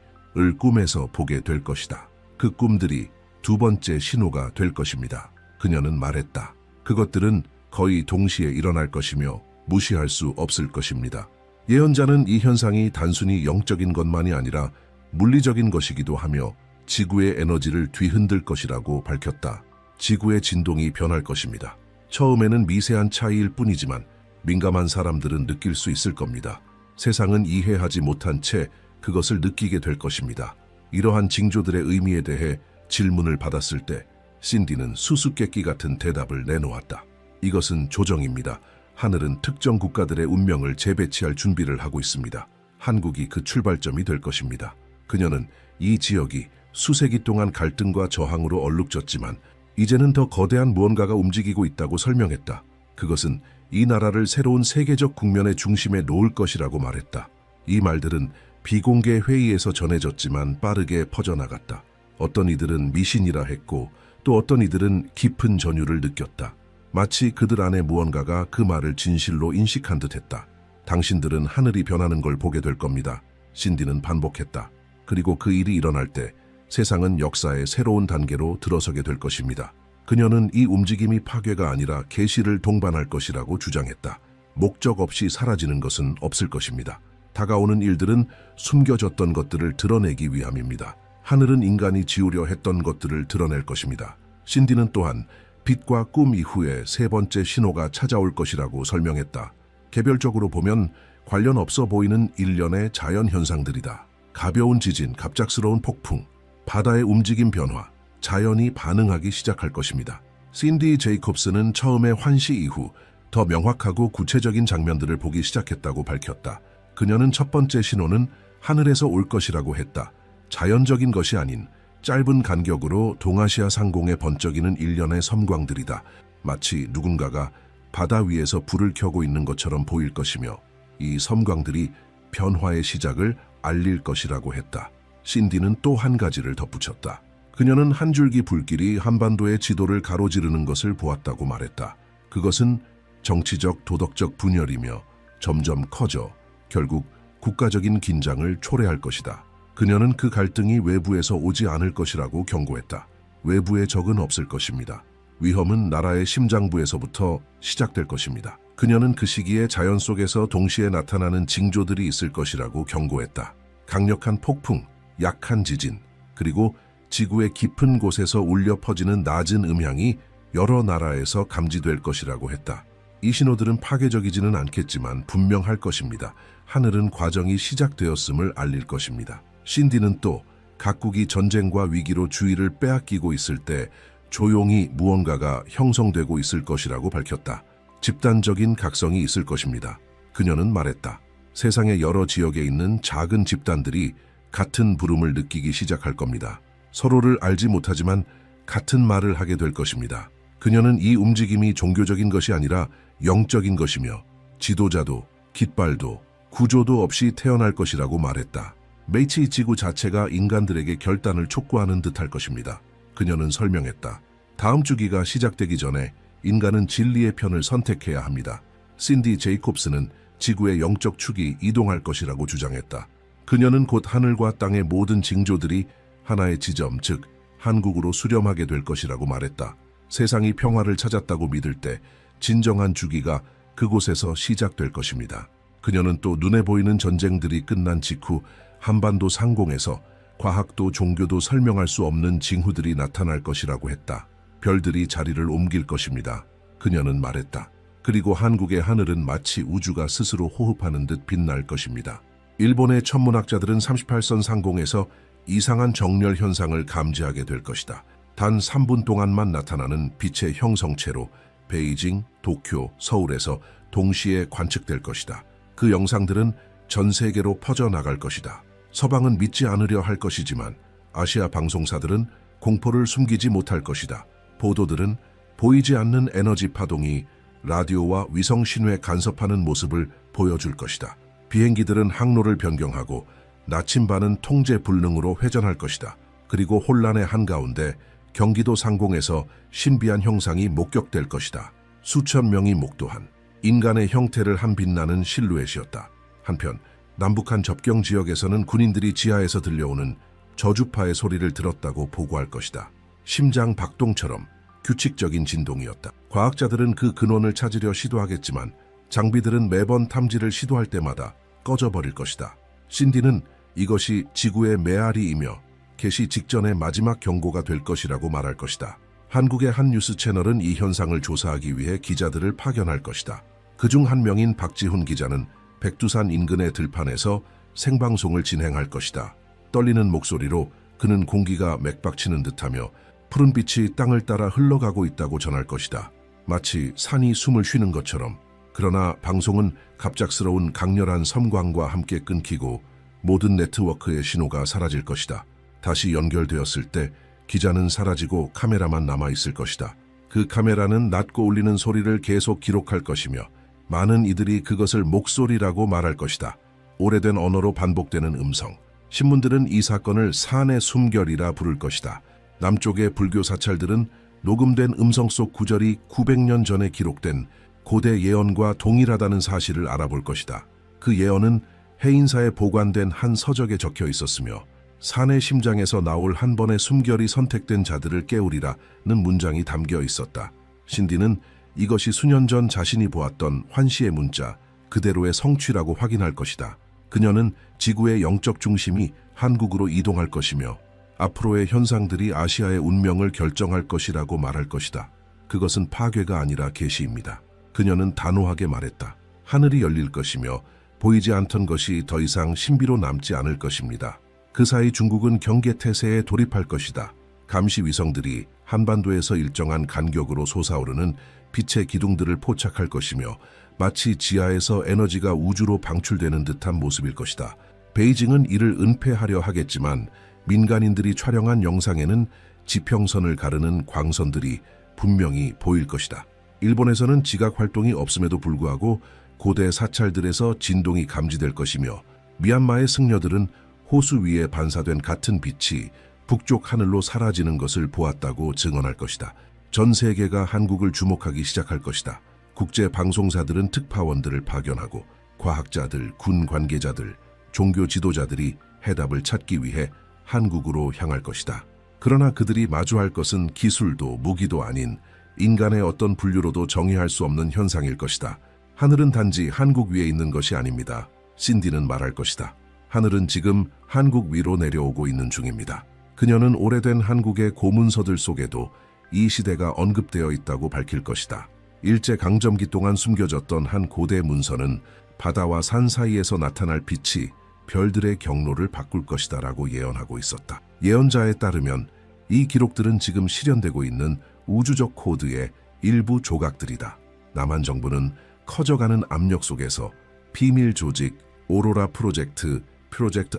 꿈에서 보게 될 것이다. 그 꿈들이 두 번째 신호가 될 것입니다. 그녀는 말했다. 그것들은 거의 동시에 일어날 것이며 무시할 수 없을 것입니다. 예언자는 이 현상이 단순히 영적인 것만이 아니라 물리적인 것이기도 하며 지구의 에너지를 뒤흔들 것이라고 밝혔다. 지구의 진동이 변할 것입니다. 처음에는 미세한 차이일 뿐이지만 민감한 사람들은 느낄 수 있을 겁니다. 세상은 이해하지 못한 채 그것을 느끼게 될 것입니다. 이러한 징조들의 의미에 대해 질문을 받았을 때 신디는 수수께끼 같은 대답을 내놓았다. 이것은 조정입니다. 하늘은 특정 국가들의 운명을 재배치할 준비를 하고 있습니다. 한국이 그 출발점이 될 것입니다. 그녀는 이 지역이 수세기 동안 갈등과 저항으로 얼룩졌지만 이제는 더 거대한 무언가가 움직이고 있다고 설명했다. 그것은 이 나라를 새로운 세계적 국면의 중심에 놓을 것이라고 말했다. 이 말들은 비공개 회의에서 전해졌지만 빠르게 퍼져나갔다. 어떤 이들은 미신이라 했고 또 어떤 이들은 깊은 전율을 느꼈다. 마치 그들 안에 무언가가 그 말을 진실로 인식한 듯했다. 당신들은 하늘이 변하는 걸 보게 될 겁니다. 신디는 반복했다. 그리고 그 일이 일어날 때 세상은 역사의 새로운 단계로 들어서게 될 것입니다. 그녀는 이 움직임이 파괴가 아니라 계시를 동반할 것이라고 주장했다. 목적 없이 사라지는 것은 없을 것입니다. 다가오는 일들은 숨겨졌던 것들을 드러내기 위함입니다. 하늘은 인간이 지우려 했던 것들을 드러낼 것입니다. 신디는 또한 빛과 꿈 이후에 세 번째 신호가 찾아올 것이라고 설명했다. 개별적으로 보면 관련 없어 보이는 일련의 자연 현상들이다. 가벼운 지진, 갑작스러운 폭풍, 바다의 움직임 변화, 자연이 반응하기 시작할 것입니다. 신디 제이콥스는 처음에 환시 이후 더 명확하고 구체적인 장면들을 보기 시작했다고 밝혔다. 그녀는 첫 번째 신호는 하늘에서 올 것이라고 했다. 자연적인 것이 아닌 짧은 간격으로 동아시아 상공에 번쩍이는 일련의 섬광들이다. 마치 누군가가 바다 위에서 불을 켜고 있는 것처럼 보일 것이며 이 섬광들이 변화의 시작을 알릴 것이라고 했다. 신디는 또 한 가지를 덧붙였다. 그녀는 한 줄기 불길이 한반도의 지도를 가로지르는 것을 보았다고 말했다. 그것은 정치적, 도덕적 분열이며 점점 커져 결국 국가적인 긴장을 초래할 것이다. 그녀는 그 갈등이 외부에서 오지 않을 것이라고 경고했다. 외부의 적은 없을 것입니다. 위험은 나라의 심장부에서부터 시작될 것입니다. 그녀는 그 시기에 자연 속에서 동시에 나타나는 징조들이 있을 것이라고 경고했다. 강력한 폭풍, 약한 지진, 그리고 지구의 깊은 곳에서 울려 퍼지는 낮은 음향이 여러 나라에서 감지될 것이라고 했다. 이 신호들은 파괴적이지는 않겠지만 분명할 것입니다. 하늘은 과정이 시작되었음을 알릴 것입니다. 신디는 또 각국이 전쟁과 위기로 주의를 빼앗기고 있을 때 조용히 무언가가 형성되고 있을 것이라고 밝혔다. 집단적인 각성이 있을 것입니다. 그녀는 말했다. 세상의 여러 지역에 있는 작은 집단들이 같은 부름을 느끼기 시작할 겁니다. 서로를 알지 못하지만 같은 말을 하게 될 것입니다. 그녀는 이 움직임이 종교적인 것이 아니라 영적인 것이며 지도자도, 깃발도, 구조도 없이 태어날 것이라고 말했다. 메이치 지구 자체가 인간들에게 결단을 촉구하는 듯할 것입니다. 그녀는 설명했다. 다음 주기가 시작되기 전에 인간은 진리의 편을 선택해야 합니다. 신디 제이콥스는 지구의 영적 축이 이동할 것이라고 주장했다. 그녀는 곧 하늘과 땅의 모든 징조들이 하나의 지점, 즉 한국으로 수렴하게 될 것이라고 말했다. 세상이 평화를 찾았다고 믿을 때 진정한 주기가 그곳에서 시작될 것입니다. 그녀는 또 눈에 보이는 전쟁들이 끝난 직후 한반도 상공에서 과학도 종교도 설명할 수 없는 징후들이 나타날 것이라고 했다. 별들이 자리를 옮길 것입니다. 그녀는 말했다. 그리고 한국의 하늘은 마치 우주가 스스로 호흡하는 듯 빛날 것입니다. 일본의 천문학자들은 38선 상공에서 이상한 정렬 현상을 감지하게 될 것이다. 단 3분 동안만 나타나는 빛의 형성체로 베이징, 도쿄, 서울에서 동시에 관측될 것이다. 그 영상들은 전 세계로 퍼져나갈 것이다. 서방은 믿지 않으려 할 것이지만 아시아 방송사들은 공포를 숨기지 못할 것이다. 보도들은 보이지 않는 에너지 파동이 라디오와 위성 신호에 간섭하는 모습을 보여줄 것이다. 비행기들은 항로를 변경하고 나침반은 통제 불능으로 회전할 것이다. 그리고 혼란의 한가운데 경기도 상공에서 신비한 형상이 목격될 것이다. 수천 명이 목도한 인간의 형태를 한 빛나는 실루엣이었다. 한편 남북한 접경 지역에서는 군인들이 지하에서 들려오는 저주파의 소리를 들었다고 보고할 것이다. 심장 박동처럼 규칙적인 진동이었다. 과학자들은 그 근원을 찾으려 시도하겠지만 장비들은 매번 탐지를 시도할 때마다 꺼져버릴 것이다. 신디는 이것이 지구의 메아리이며 개시 직전의 마지막 경고가 될 것이라고 말할 것이다. 한국의 한 뉴스 채널은 이 현상을 조사하기 위해 기자들을 파견할 것이다. 그중 한 명인 박지훈 기자는 백두산 인근의 들판에서 생방송을 진행할 것이다. 떨리는 목소리로 그는 공기가 맥박치는 듯하며 푸른 빛이 땅을 따라 흘러가고 있다고 전할 것이다. 마치 산이 숨을 쉬는 것처럼. 그러나 방송은 갑작스러운 강렬한 섬광과 함께 끊기고 모든 네트워크의 신호가 사라질 것이다. 다시 연결되었을 때 기자는 사라지고 카메라만 남아있을 것이다. 그 카메라는 낮고 울리는 소리를 계속 기록할 것이며 많은 이들이 그것을 목소리라고 말할 것이다. 오래된 언어로 반복되는 음성. 신문들은 이 사건을 산의 숨결이라 부를 것이다. 남쪽의 불교 사찰들은 녹음된 음성 속 구절이 900년 전에 기록된 고대 예언과 동일하다는 사실을 알아볼 것이다. 그 예언은 해인사에 보관된 한 서적에 적혀 있었으며 산의 심장에서 나올 한 번의 숨결이 선택된 자들을 깨우리라는 문장이 담겨 있었다. 신디는 이것이 수년 전 자신이 보았던 환시의 문자 그대로의 성취라고 확인할 것이다. 그녀는 지구의 영적 중심이 한국으로 이동할 것이며 앞으로의 현상들이 아시아의 운명을 결정할 것이라고 말할 것이다. 그것은 파괴가 아니라 계시입니다. 그녀는 단호하게 말했다. 하늘이 열릴 것이며 보이지 않던 것이 더 이상 신비로 남지 않을 것입니다. 그 사이 중국은 경계태세에 돌입할 것이다. 감시 위성들이 한반도에서 일정한 간격으로 솟아오르는 빛의 기둥들을 포착할 것이며 마치 지하에서 에너지가 우주로 방출되는 듯한 모습일 것이다. 베이징은 이를 은폐하려 하겠지만 민간인들이 촬영한 영상에는 지평선을 가르는 광선들이 분명히 보일 것이다. 일본에서는 지각 활동이 없음에도 불구하고 고대 사찰들에서 진동이 감지될 것이며 미얀마의 승려들은 호수 위에 반사된 같은 빛이 북쪽 하늘로 사라지는 것을 보았다고 증언할 것이다. 전 세계가 한국을 주목하기 시작할 것이다. 국제 방송사들은 특파원들을 파견하고 과학자들, 군 관계자들, 종교 지도자들이 해답을 찾기 위해 한국으로 향할 것이다. 그러나 그들이 마주할 것은 기술도 무기도 아닌 인간의 어떤 분류로도 정의할 수 없는 현상일 것이다. 하늘은 단지 한국 위에 있는 것이 아닙니다. 신디는 말할 것이다. 하늘은 지금 한국 위로 내려오고 있는 중입니다. 그녀는 오래된 한국의 고문서들 속에도 이 시대가 언급되어 있다고 밝힐 것이다. 일제강점기 동안 숨겨졌던 한 고대 문서는 바다와 산 사이에서 나타날 빛이 별들의 경로를 바꿀 것이다 라고 예언하고 있었다. 예언자에 따르면 이 기록들은 지금 실현되고 있는 우주적 코드의 일부 조각들이다. 남한 정부는 커져가는 압력 속에서 비밀 조직 오로라 프로젝트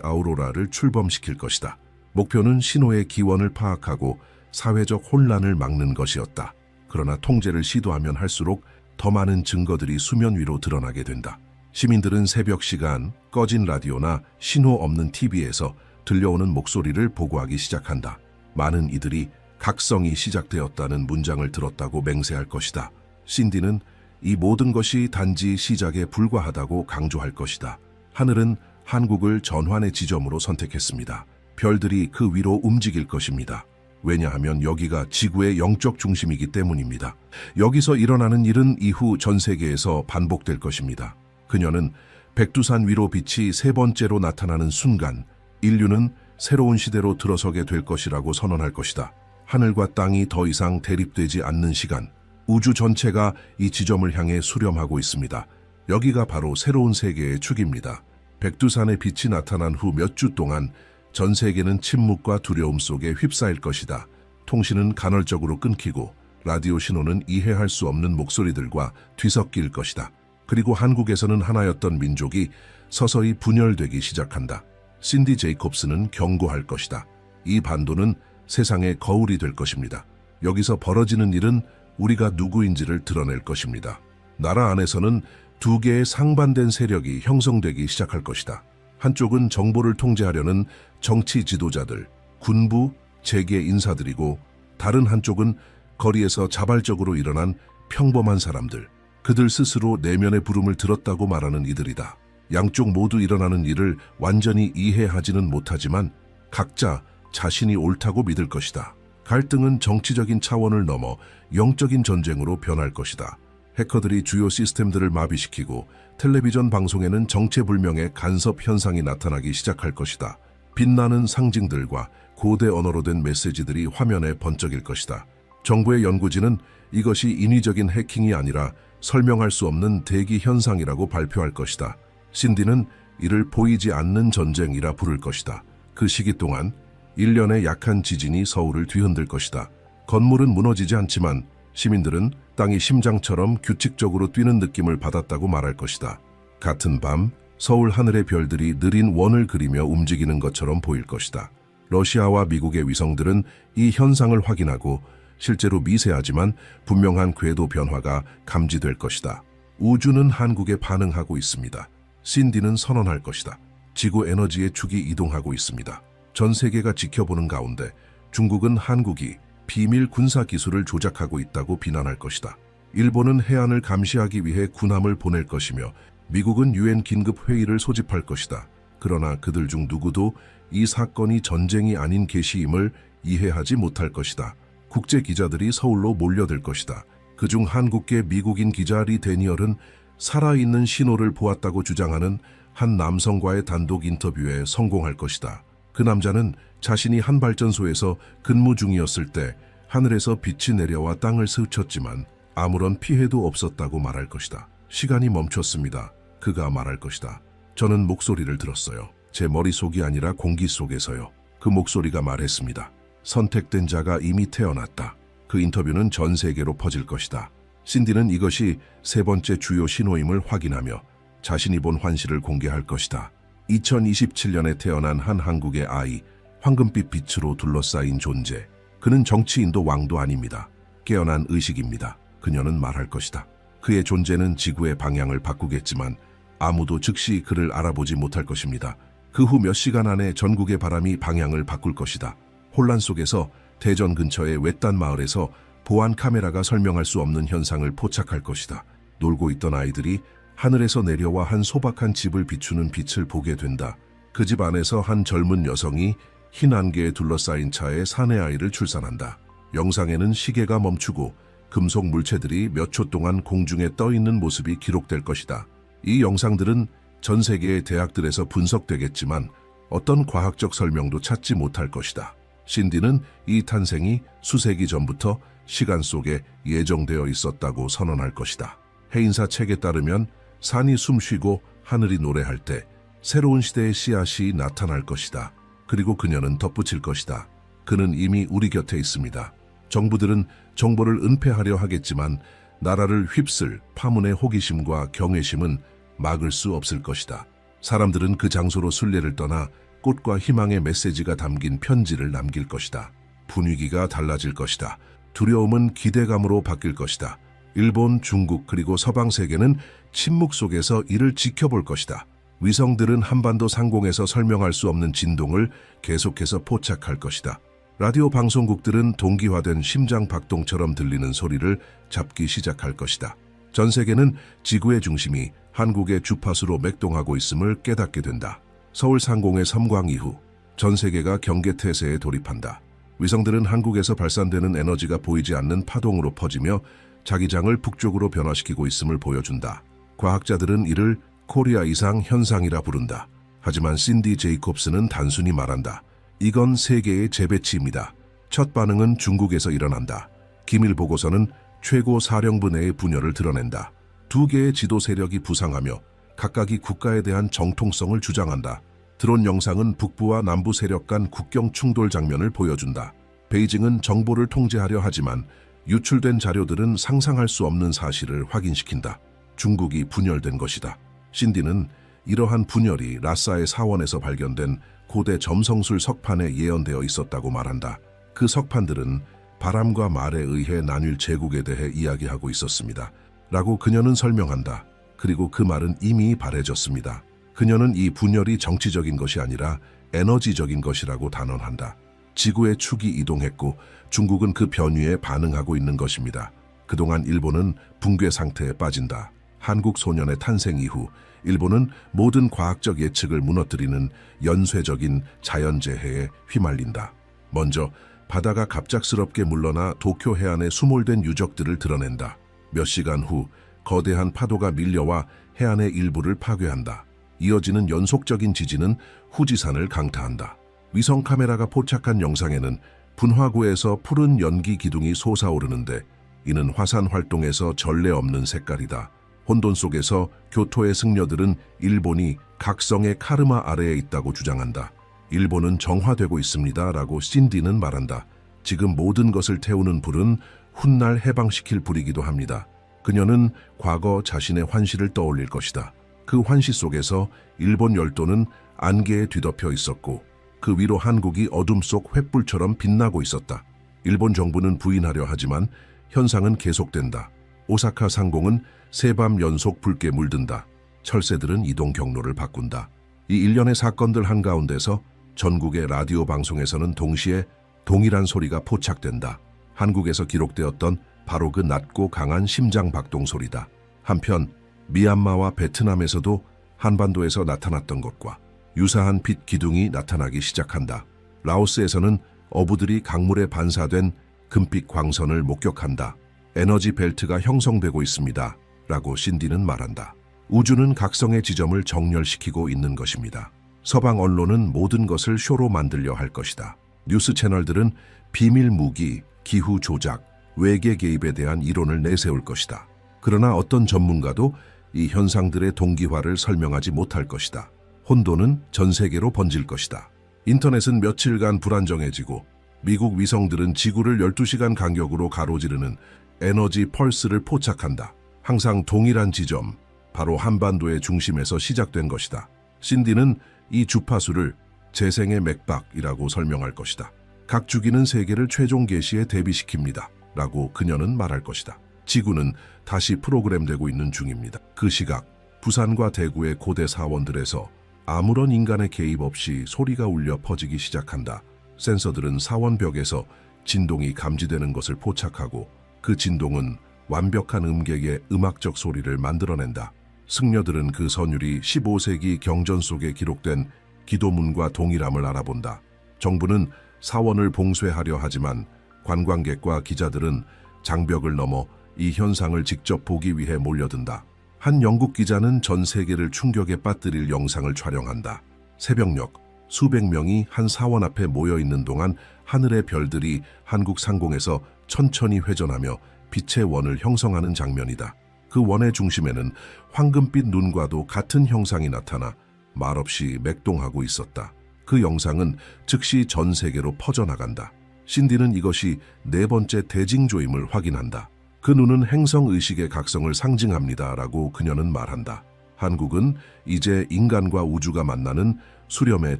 아우로라를 출범시킬 것이다. 목표는 신호의 기원을 파악하고 사회적 혼란을 막는 것이었다. 그러나 통제를 시도하면 할수록 더 많은 증거들이 수면 위로 드러나게 된다. 시민들은 새벽 시간 꺼진 라디오나 신호 없는 TV에서 들려오는 목소리를 보고하기 시작한다. 많은 이들이 각성이 시작되었다는 문장을 들었다고 맹세할 것이다. 신디는 이 모든 것이 단지 시작에 불과하다고 강조할 것이다. 하늘은 한국을 전환의 지점으로 선택했습니다. 별들이 그 위로 움직일 것입니다. 왜냐하면 여기가 지구의 영적 중심이기 때문입니다. 여기서 일어나는 일은 이후 전 세계에서 반복될 것입니다. 그녀는 백두산 위로 빛이 세 번째로 나타나는 순간 인류는 새로운 시대로 들어서게 될 것이라고 선언할 것이다. 하늘과 땅이 더 이상 대립되지 않는 시간, 우주 전체가 이 지점을 향해 수렴하고 있습니다. 여기가 바로 새로운 세계의 축입니다. 백두산의 빛이 나타난 후 몇 주 동안 전 세계는 침묵과 두려움 속에 휩싸일 것이다. 통신은 간헐적으로 끊기고 라디오 신호는 이해할 수 없는 목소리들과 뒤섞일 것이다. 그리고 한국에서는 하나였던 민족이 서서히 분열되기 시작한다. 신디 제이콥스는 경고할 것이다. 이 반도는 세상의 거울이 될 것입니다. 여기서 벌어지는 일은 우리가 누구인지를 드러낼 것입니다. 나라 안에서는 두 개의 상반된 세력이 형성되기 시작할 것이다. 한쪽은 정보를 통제하려는 정치 지도자들, 군부, 재계 인사들이고 다른 한쪽은 거리에서 자발적으로 일어난 평범한 사람들, 그들 스스로 내면의 부름을 들었다고 말하는 이들이다. 양쪽 모두 일어나는 일을 완전히 이해하지는 못하지만 각자 자신이 옳다고 믿을 것이다. 갈등은 정치적인 차원을 넘어 영적인 전쟁으로 변할 것이다. 해커들이 주요 시스템들을 마비시키고 텔레비전 방송에는 정체불명의 간섭 현상이 나타나기 시작할 것이다. 빛나는 상징들과 고대 언어로 된 메시지들이 화면에 번쩍일 것이다. 정부의 연구진은 이것이 인위적인 해킹이 아니라 설명할 수 없는 대기 현상이라고 발표할 것이다. 신디는 이를 보이지 않는 전쟁이라 부를 것이다. 그 시기 동안 일련의 약한 지진이 서울을 뒤흔들 것이다. 건물은 무너지지 않지만 시민들은 땅이 심장처럼 규칙적으로 뛰는 느낌을 받았다고 말할 것이다. 같은 밤 서울 하늘의 별들이 느린 원을 그리며 움직이는 것처럼 보일 것이다. 러시아와 미국의 위성들은 이 현상을 확인하고 실제로 미세하지만 분명한 궤도 변화가 감지될 것이다. 우주는 한국에 반응하고 있습니다. 신디는 선언할 것이다. 지구 에너지의 축이 이동하고 있습니다. 전 세계가 지켜보는 가운데 중국은 한국이 비밀 군사 기술을 조작하고 있다고 비난할 것이다. 일본은 해안을 감시하기 위해 군함을 보낼 것이며 미국은 유엔 긴급 회의를 소집할 것이다. 그러나 그들 중 누구도 이 사건이 전쟁이 아닌 계시임을 이해하지 못할 것이다. 국제 기자들이 서울로 몰려들 것이다. 그중 한국계 미국인 기자 리 데니얼은 살아있는 신호를 보았다고 주장하는 한 남성과의 단독 인터뷰에 성공할 것이다. 그 남자는 자신이 한 발전소에서 근무 중이었을 때 하늘에서 빛이 내려와 땅을 스쳤지만 아무런 피해도 없었다고 말할 것이다. 시간이 멈췄습니다. 그가 말할 것이다. 저는 목소리를 들었어요. 제 머릿속이 아니라 공기 속에서요. 그 목소리가 말했습니다. 선택된 자가 이미 태어났다. 그 인터뷰는 전 세계로 퍼질 것이다. 신디는 이것이 세 번째 주요 신호임을 확인하며 자신이 본 환시를 공개할 것이다. 2027년에 태어난 한 한국의 아이, 황금빛 빛으로 둘러싸인 존재. 그는 정치인도 왕도 아닙니다. 깨어난 의식입니다. 그녀는 말할 것이다. 그의 존재는 지구의 방향을 바꾸겠지만 아무도 즉시 그를 알아보지 못할 것입니다. 그 후 몇 시간 안에 전국의 바람이 방향을 바꿀 것이다. 혼란 속에서 대전 근처의 외딴 마을에서 보안 카메라가 설명할 수 없는 현상을 포착할 것이다. 놀고 있던 아이들이 하늘에서 내려와 한 소박한 집을 비추는 빛을 보게 된다. 그 집 안에서 한 젊은 여성이 흰 안개에 둘러싸인 차에 사내 아이를 출산한다. 영상에는 시계가 멈추고 금속 물체들이 몇 초 동안 공중에 떠 있는 모습이 기록될 것이다. 이 영상들은 전 세계의 대학들에서 분석되겠지만 어떤 과학적 설명도 찾지 못할 것이다. 신디는 이 탄생이 수세기 전부터 시간 속에 예정되어 있었다고 선언할 것이다. 해인사 책에 따르면 산이 숨쉬고 하늘이 노래할 때 새로운 시대의 씨앗이 나타날 것이다. 그리고 그녀는 덧붙일 것이다. 그는 이미 우리 곁에 있습니다. 정부들은 정보를 은폐하려 하겠지만 나라를 휩쓸 파문의 호기심과 경외심은 막을 수 없을 것이다. 사람들은 그 장소로 순례를 떠나 꽃과 희망의 메시지가 담긴 편지를 남길 것이다. 분위기가 달라질 것이다. 두려움은 기대감으로 바뀔 것이다. 일본, 중국 그리고 서방 세계는 침묵 속에서 이를 지켜볼 것이다. 위성들은 한반도 상공에서 설명할 수 없는 진동을 계속해서 포착할 것이다. 라디오 방송국들은 동기화된 심장 박동처럼 들리는 소리를 잡기 시작할 것이다. 전 세계는 지구의 중심이 한국의 주파수로 맥동하고 있음을 깨닫게 된다. 서울 상공의 섬광 이후 전 세계가 경계태세에 돌입한다. 위성들은 한국에서 발산되는 에너지가 보이지 않는 파동으로 퍼지며 자기장을 북쪽으로 변화시키고 있음을 보여준다. 과학자들은 이를 코리아 이상 현상이라 부른다. 하지만 신디 제이콥스는 단순히 말한다. 이건 세계의 재배치입니다. 첫 반응은 중국에서 일어난다. 기밀 보고서는 최고 사령부 내의 분열을 드러낸다. 두 개의 지도 세력이 부상하며 각각이 국가에 대한 정통성을 주장한다. 드론 영상은 북부와 남부 세력 간 국경 충돌 장면을 보여준다. 베이징은 정보를 통제하려 하지만 유출된 자료들은 상상할 수 없는 사실을 확인시킨다. 중국이 분열된 것이다. 신디는 이러한 분열이 라싸의 사원에서 발견된 고대 점성술 석판에 예언되어 있었다고 말한다. 그 석판들은 바람과 말에 의해 나뉠 제국에 대해 이야기하고 있었습니다. 라고 그녀는 설명한다. 그리고 그 말은 이미 바래졌습니다. 그녀는 이 분열이 정치적인 것이 아니라 에너지적인 것이라고 단언한다. 지구의 축이 이동했고 중국은 그 변위에 반응하고 있는 것입니다. 그동안 일본은 붕괴 상태에 빠진다. 한국 소년의 탄생 이후 일본은 모든 과학적 예측을 무너뜨리는 연쇄적인 자연재해에 휘말린다. 먼저 바다가 갑작스럽게 물러나 도쿄 해안에 수몰된 유적들을 드러낸다. 몇 시간 후 거대한 파도가 밀려와 해안의 일부를 파괴한다. 이어지는 연속적인 지진은 후지산을 강타한다. 위성 카메라가 포착한 영상에는 분화구에서 푸른 연기 기둥이 솟아오르는데 이는 화산 활동에서 전례 없는 색깔이다. 혼돈 속에서 교토의 승려들은 일본이 각성의 카르마 아래에 있다고 주장한다. 일본은 정화되고 있습니다. 라고 신디는 말한다. 지금 모든 것을 태우는 불은 훗날 해방시킬 불이기도 합니다. 그녀는 과거 자신의 환시를 떠올릴 것이다. 그 환시 속에서 일본 열도는 안개에 뒤덮여 있었고 그 위로 한국이 어둠 속 횃불처럼 빛나고 있었다. 일본 정부는 부인하려 하지만 현상은 계속된다. 오사카 상공은 새밤 연속 붉게 물든다. 철새들은 이동 경로를 바꾼다. 이 일련의 사건들 한가운데서 전국의 라디오 방송에서는 동시에 동일한 소리가 포착된다. 한국에서 기록되었던 바로 그 낮고 강한 심장 박동 소리다. 한편 미얀마와 베트남에서도 한반도에서 나타났던 것과 유사한 빛 기둥이 나타나기 시작한다. 라오스에서는 어부들이 강물에 반사된 금빛 광선을 목격한다. 에너지 벨트가 형성되고 있습니다. 라고 신디는 말한다. 우주는 각성의 지점을 정렬시키고 있는 것입니다. 서방 언론은 모든 것을 쇼로 만들려 할 것이다. 뉴스 채널들은 비밀 무기, 기후 조작, 외계 개입에 대한 이론을 내세울 것이다. 그러나 어떤 전문가도 이 현상들의 동기화를 설명하지 못할 것이다. 혼돈은 전 세계로 번질 것이다. 인터넷은 며칠간 불안정해지고 미국 위성들은 지구를 12시간 간격으로 가로지르는 에너지 펄스를 포착한다. 항상 동일한 지점, 바로 한반도의 중심에서 시작된 것이다. 신디는 이 주파수를 재생의 맥박이라고 설명할 것이다. 각 주기는 세계를 최종 개시에 대비시킵니다. 라고 그녀는 말할 것이다. 지구는 다시 프로그램되고 있는 중입니다. 그 시각, 부산과 대구의 고대 사원들에서 아무런 인간의 개입 없이 소리가 울려 퍼지기 시작한다. 센서들은 사원벽에서 진동이 감지되는 것을 포착하고 그 진동은 완벽한 음객의 음악적 소리를 만들어낸다. 승려들은 그 선율이 15세기 경전 속에 기록된 기도문과 동일함을 알아본다. 정부는 사원을 봉쇄하려 하지만 관광객과 기자들은 장벽을 넘어 이 현상을 직접 보기 위해 몰려든다. 한 영국 기자는 전 세계를 충격에 빠뜨릴 영상을 촬영한다. 새벽녘 수백 명이 한 사원 앞에 모여 있는 동안 하늘의 별들이 한국 상공에서 천천히 회전하며 빛의 원을 형성하는 장면이다. 그 원의 중심에는 황금빛 눈과도 같은 형상이 나타나 말없이 맥동하고 있었다. 그 영상은 즉시 전 세계로 퍼져나간다. 신디는 이것이 네 번째 대징조임을 확인한다. 그 눈은 행성의식의 각성을 상징합니다. 라고 그녀는 말한다. 한국은 이제 인간과 우주가 만나는 수렴의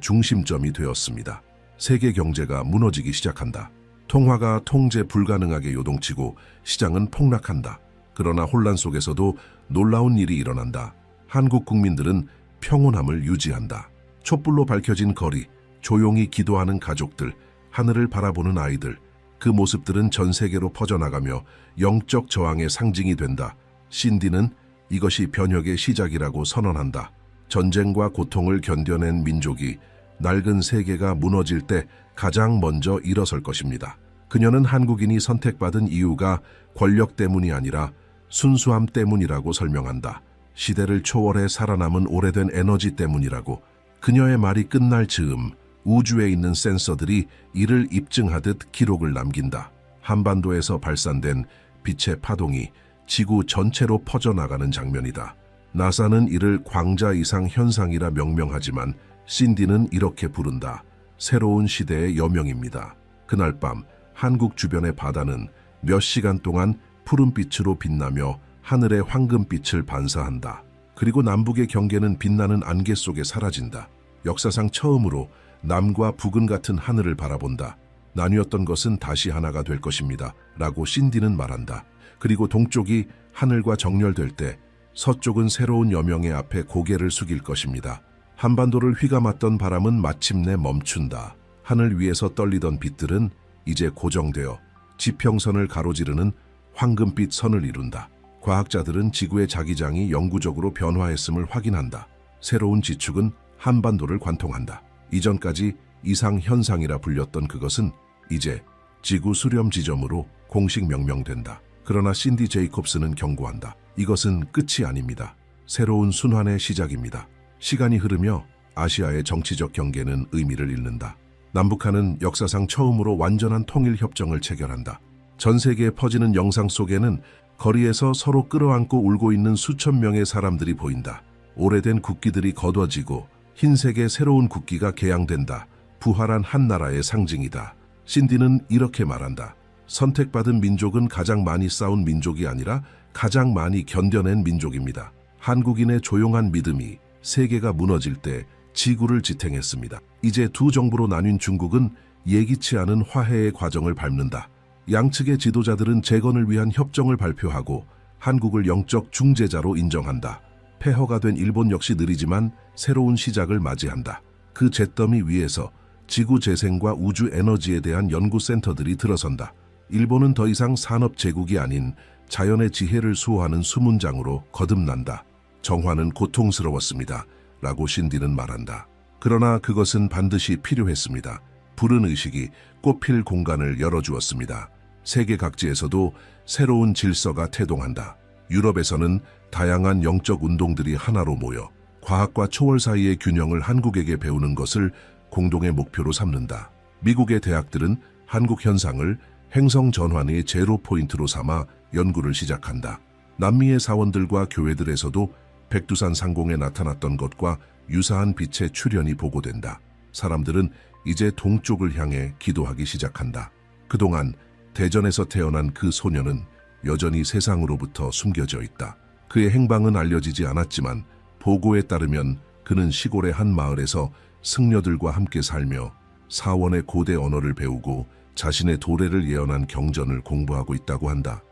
중심점이 되었습니다. 세계 경제가 무너지기 시작한다. 통화가 통제 불가능하게 요동치고 시장은 폭락한다. 그러나 혼란 속에서도 놀라운 일이 일어난다. 한국 국민들은 평온함을 유지한다. 촛불로 밝혀진 거리, 조용히 기도하는 가족들, 하늘을 바라보는 아이들, 그 모습들은 전 세계로 퍼져나가며 영적 저항의 상징이 된다. 신디는 이것이 변혁의 시작이라고 선언한다. 전쟁과 고통을 견뎌낸 민족이 낡은 세계가 무너질 때 가장 먼저 일어설 것입니다. 그녀는 한국인이 선택받은 이유가 권력 때문이 아니라 순수함 때문이라고 설명한다. 시대를 초월해 살아남은 오래된 에너지 때문이라고. 그녀의 말이 끝날 즈음 우주에 있는 센서들이 이를 입증하듯 기록을 남긴다. 한반도에서 발산된 빛의 파동이 지구 전체로 퍼져나가는 장면이다. 나사는 이를 광자 이상 현상이라 명명하지만 신디는 이렇게 부른다. 새로운 시대의 여명입니다. 그날 밤 한국 주변의 바다는 몇 시간 동안 푸른빛으로 빛나며 하늘의 황금빛을 반사한다. 그리고 남북의 경계는 빛나는 안개 속에 사라진다. 역사상 처음으로 남과 북은 같은 하늘을 바라본다. 나뉘었던 것은 다시 하나가 될 것입니다. 라고 신디는 말한다. 그리고 동쪽이 하늘과 정렬될 때 서쪽은 새로운 여명의 앞에 고개를 숙일 것입니다. 한반도를 휘감았던 바람은 마침내 멈춘다. 하늘 위에서 떨리던 빛들은 이제 고정되어 지평선을 가로지르는 황금빛 선을 이룬다. 과학자들은 지구의 자기장이 영구적으로 변화했음을 확인한다. 새로운 지축은 한반도를 관통한다. 이전까지 이상현상이라 불렸던 그것은 이제 지구 수렴 지점으로 공식 명명된다. 그러나 신디 제이콥스는 경고한다. 이것은 끝이 아닙니다. 새로운 순환의 시작입니다. 시간이 흐르며 아시아의 정치적 경계는 의미를 잃는다. 남북한은 역사상 처음으로 완전한 통일협정을 체결한다. 전 세계에 퍼지는 영상 속에는 거리에서 서로 끌어안고 울고 있는 수천 명의 사람들이 보인다. 오래된 국기들이 거둬지고 흰색의 새로운 국기가 개양된다. 부활한 한 나라의 상징이다. 신디는 이렇게 말한다. 선택받은 민족은 가장 많이 싸운 민족이 아니라 가장 많이 견뎌낸 민족입니다. 한국인의 조용한 믿음이 세계가 무너질 때 지구를 지탱했습니다. 이제 두 정부로 나뉜 중국은 예기치 않은 화해의 과정을 밟는다. 양측의 지도자들은 재건을 위한 협정을 발표하고 한국을 영적 중재자로 인정한다. 폐허가 된 일본 역시 느리지만 새로운 시작을 맞이한다. 그 잿더미 위에서 지구 재생과 우주 에너지에 대한 연구센터들이 들어선다. 일본은 더 이상 산업 제국이 아닌 자연의 지혜를 수호하는 수문장으로 거듭난다. 정화는 고통스러웠습니다. 라고 신디는 말한다. 그러나 그것은 반드시 필요했습니다. 푸른 의식이 꽃필 공간을 열어주었습니다. 세계 각지에서도 새로운 질서가 태동한다. 유럽에서는 다양한 영적 운동들이 하나로 모여 과학과 초월 사이의 균형을 한국에게 배우는 것을 공동의 목표로 삼는다. 미국의 대학들은 한국 현상을 행성 전환의 제로 포인트로 삼아 연구를 시작한다. 남미의 사원들과 교회들에서도 백두산 상공에 나타났던 것과 유사한 빛의 출현이 보고된다. 사람들은 이제 동쪽을 향해 기도하기 시작한다. 그동안 대전에서 태어난 그 소녀는 여전히 세상으로부터 숨겨져 있다. 그의 행방은 알려지지 않았지만 보고에 따르면 그는 시골의 한 마을에서 승려들과 함께 살며 사원의 고대 언어를 배우고 자신의 도래를 예언한 경전을 공부하고 있다고 한다.